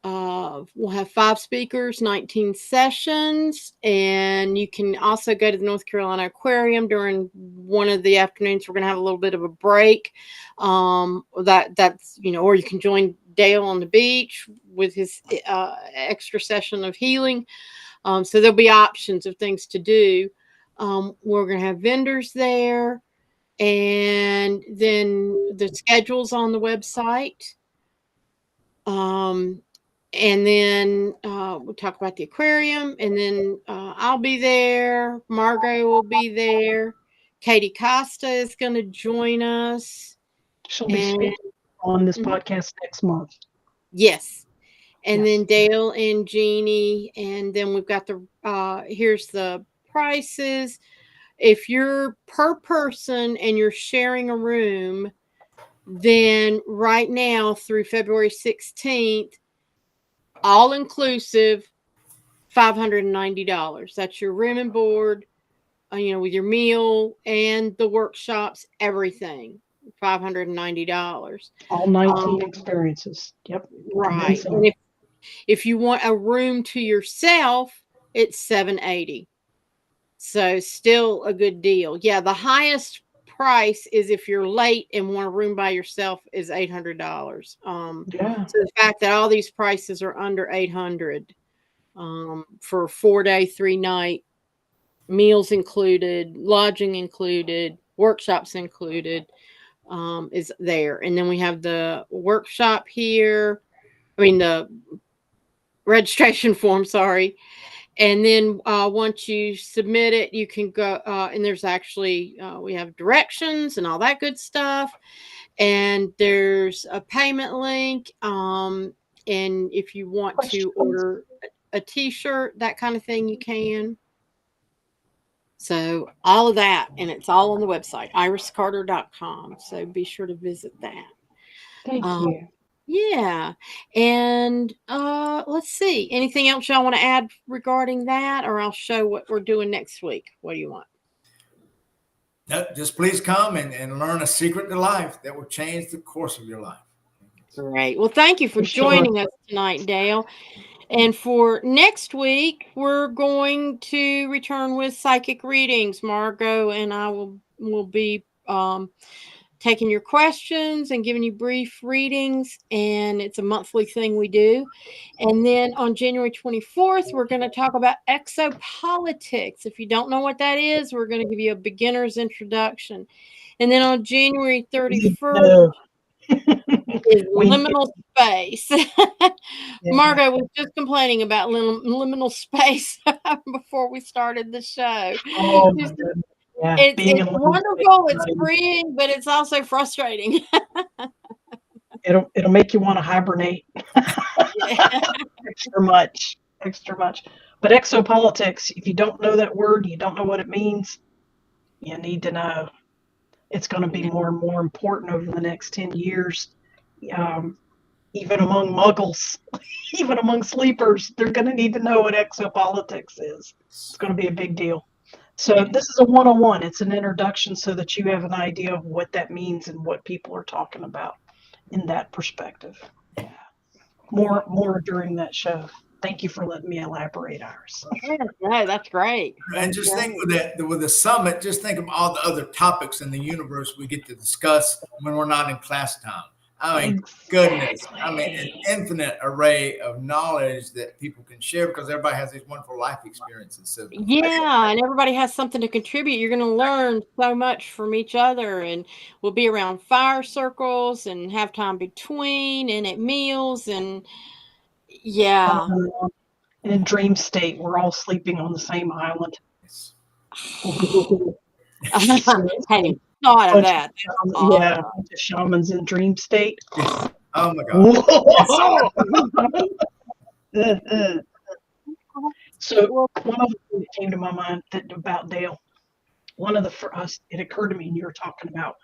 Speaker 4: We'll have 5 speakers, 19 sessions, and you can also go to the North Carolina Aquarium during one of the afternoons. We're going to have a little bit of a break. That's or you can join Dale on the beach with his extra session of healing. So there'll be options of things to do. We're going to have vendors there, and then the schedule's on the website. And then we'll talk about the aquarium, and then I'll be there. Margot will be there. Katie Costa is going to join us.
Speaker 2: She'll be speaking on this podcast next month.
Speaker 4: Yes. And
Speaker 2: Yes.
Speaker 4: then Dale and Jeannie, and then we've got here's the prices. If you're per person and you're sharing a room, then right now through February 16th, all inclusive, $590. That's your room and board, with your meal and the workshops, everything. $590.
Speaker 2: All 19 experiences. Yep.
Speaker 4: Right. And if you want a room to yourself, it's $780. So still a good deal. Yeah, the highest price is if you're late and want a room by yourself is $800. So the fact that all these prices are under $800 for 4-day, 3-night, meals included, lodging included, workshops included, is there. And then we have the workshop here. The registration form, sorry. And then once you submit it, you can go, and there's actually, we have directions and all that good stuff. And there's a payment link. And if you want to order a t-shirt, that kind of thing, you can. So all of that, and it's all on the website, iriscarter.com. So be sure to visit that.
Speaker 2: Thank you.
Speaker 4: Yeah. And let's see. Anything else y'all want to add regarding that, or I'll show what we're doing next week? What do you want?
Speaker 3: No, just please come and learn a secret to life that will change the course of your life.
Speaker 4: Great. Well, thank you for joining us tonight, Dale. And for next week, we're going to return with psychic readings. Margot and I will be taking your questions and giving you brief readings, and it's a monthly thing we do. And then on January 24th, we're going to talk about exopolitics. If you don't know what that is, we're going to give you a beginner's introduction. And then on January 31st is liminal space. Margot was just complaining about liminal space before we started the show.
Speaker 2: Oh, my goodness. Yeah,
Speaker 4: it's wonderful. It's freeing, but it's also frustrating.
Speaker 2: It'll make you want to hibernate extra much. But exopolitics, if you don't know that word, you don't know what it means, you need to know. It's going to be more and more important over the next 10 years. Even among muggles, even among sleepers, they're going to need to know what exopolitics is. It's going to be a big deal. So this is a 101. It's an introduction so that you have an idea of what that means and what people are talking about in that perspective. Yeah. More during that show. Thank you for letting me elaborate, Iris.
Speaker 4: No, that's great.
Speaker 3: And just think with the summit, just think of all the other topics in the universe we get to discuss when we're not in class time. I mean, goodness. I mean, an infinite array of knowledge that people can share because everybody has these wonderful life experiences. So
Speaker 4: and everybody has something to contribute. You're going to learn so much from each other, and we'll be around fire circles and have time between and at meals, and
Speaker 2: in dream state, we're all sleeping on the same island.
Speaker 4: Hey, thought of that.
Speaker 2: Yeah, the shamans in dream state.
Speaker 3: Oh my God.
Speaker 2: So one of the things that came to my mind about Dale, one of the first, it occurred to me, and you were talking about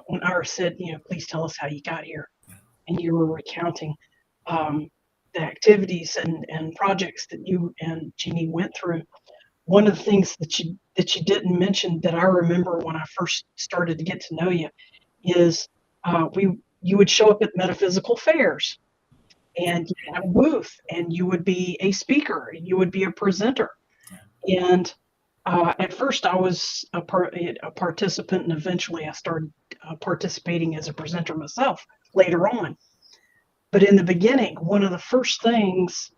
Speaker 2: when Iris said, please tell us how you got here. and you were recounting the activities and projects that you and Jeannie went through. One of the things that you didn't mention that I remember when I first started to get to know you is you would show up at metaphysical fairs, and you had a booth, and you would be a speaker, and you would be a presenter. And at first I was a participant, and eventually I started participating as a presenter myself later on. But in the beginning, one of the first times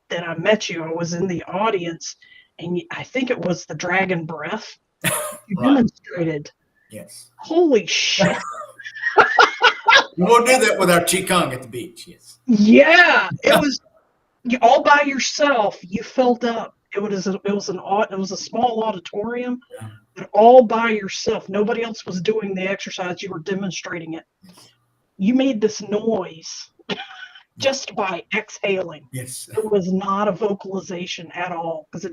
Speaker 2: that I met you, I was in the audience, and I think it was the dragon breath you demonstrated.
Speaker 3: Yes.
Speaker 2: Holy shit.
Speaker 3: We'll do that with our Qigong at the beach. Yes.
Speaker 2: Yeah, it was all by yourself. You filled up. It was a small auditorium, but all by yourself. Nobody else was doing the exercise. You were demonstrating it. You made this noise just by exhaling.
Speaker 3: Yes.
Speaker 2: It was not a vocalization at all, because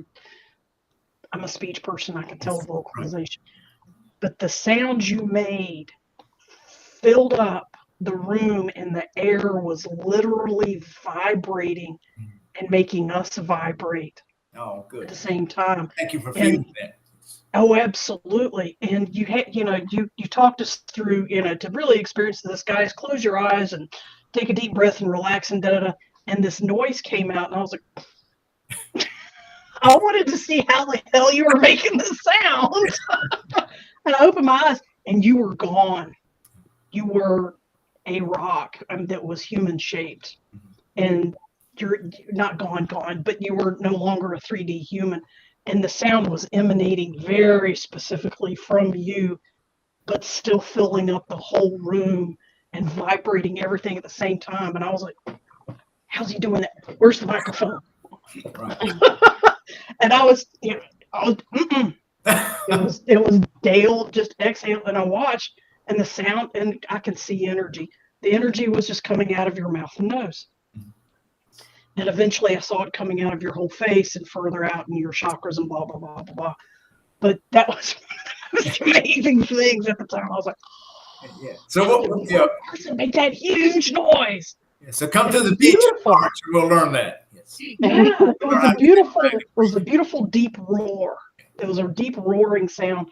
Speaker 2: I'm a speech person. I can tell vocalization. But the sound you made filled up the room, and the air was literally vibrating and making us vibrate.
Speaker 3: Oh, good.
Speaker 2: At the same time.
Speaker 3: Thank you for feeling that.
Speaker 2: Oh, absolutely. And you had, you talked us through, to really experience this, guys, close your eyes and take a deep breath and relax and da-da-da. And this noise came out, and I was like, I wanted to see how the hell you were making the sound. And I opened my eyes, and you were gone. You were a rock that was human shaped. And you're not gone, but you were no longer a 3D human. And the sound was emanating very specifically from you, but still filling up the whole room and vibrating everything at the same time. And I was like, how's he doing that? Where's the microphone? Right. And I was it was Dale just exhale, and I watched, and the sound, and I could see energy. The energy was just coming out of your mouth and nose. And eventually I saw it coming out of your whole face and further out in your chakras and blah, blah, blah, blah, blah. But that was one of the most amazing things at the time. I was like,
Speaker 3: so what
Speaker 2: person make that huge noise.
Speaker 3: Yeah, so come to the beach in March and we'll learn that. Yes.
Speaker 2: Yeah, it was a beautiful deep roar. It was a deep roaring sound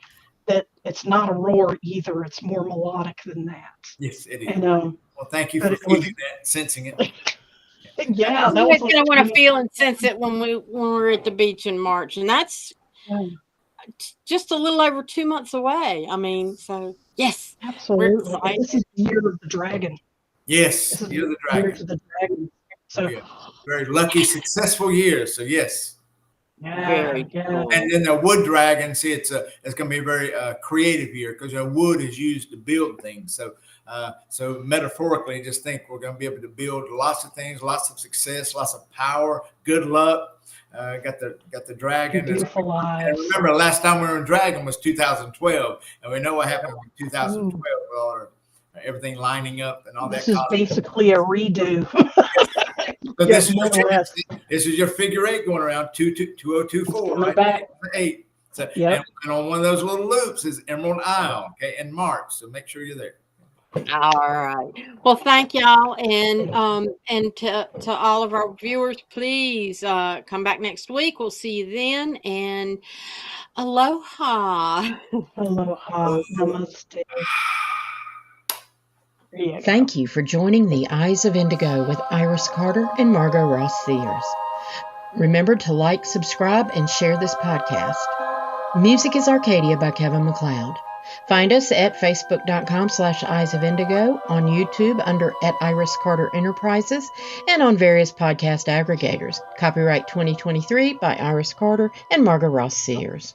Speaker 2: that it's not a roar either. It's more melodic than that.
Speaker 3: Yes, it is.
Speaker 2: And,
Speaker 3: well, thank you for feeling that, sensing it.
Speaker 2: Yeah,
Speaker 4: that was going to want to feel and sense it when we were at the beach in March, and that's just a little over 2 months away. I mean, so yes,
Speaker 2: absolutely. This is the year of the dragon.
Speaker 3: Yes, year of the dragon.
Speaker 2: Year of the dragon. So
Speaker 3: very lucky, successful year. So yes.
Speaker 2: Yeah, yeah.
Speaker 3: And then the wood dragon, see, it's going to be a very creative year, because wood is used to build things. So metaphorically, just think we're going to be able to build lots of things, lots of success, lots of power, good luck. Got the dragon.
Speaker 2: Beautiful lives.
Speaker 3: And remember, last time we were in Dragon was 2012, and we know what happened in 2012 with all everything lining up and all that.
Speaker 2: This is basically a redo.
Speaker 3: So this is your figure eight going around 2024, right?
Speaker 2: Back.
Speaker 3: 8. So, and on one of those little loops is Emerald Isle, okay, in March. So make sure you're there.
Speaker 4: All right. Well, thank y'all, and to all of our viewers, please come back next week. We'll see you then, and aloha.
Speaker 2: Aloha. Namaste.
Speaker 1: Thank you for joining the Eyes of Indigo with Iris Carter and Margot Ross Sears. Remember to like, subscribe, and share this podcast. Music is Arcadia by Kevin MacLeod. Find us at facebook.com/Eyes of Indigo, on YouTube under @Iris Carter Enterprises, and on various podcast aggregators. Copyright 2023 by Iris Carter and Margot Ross Sears.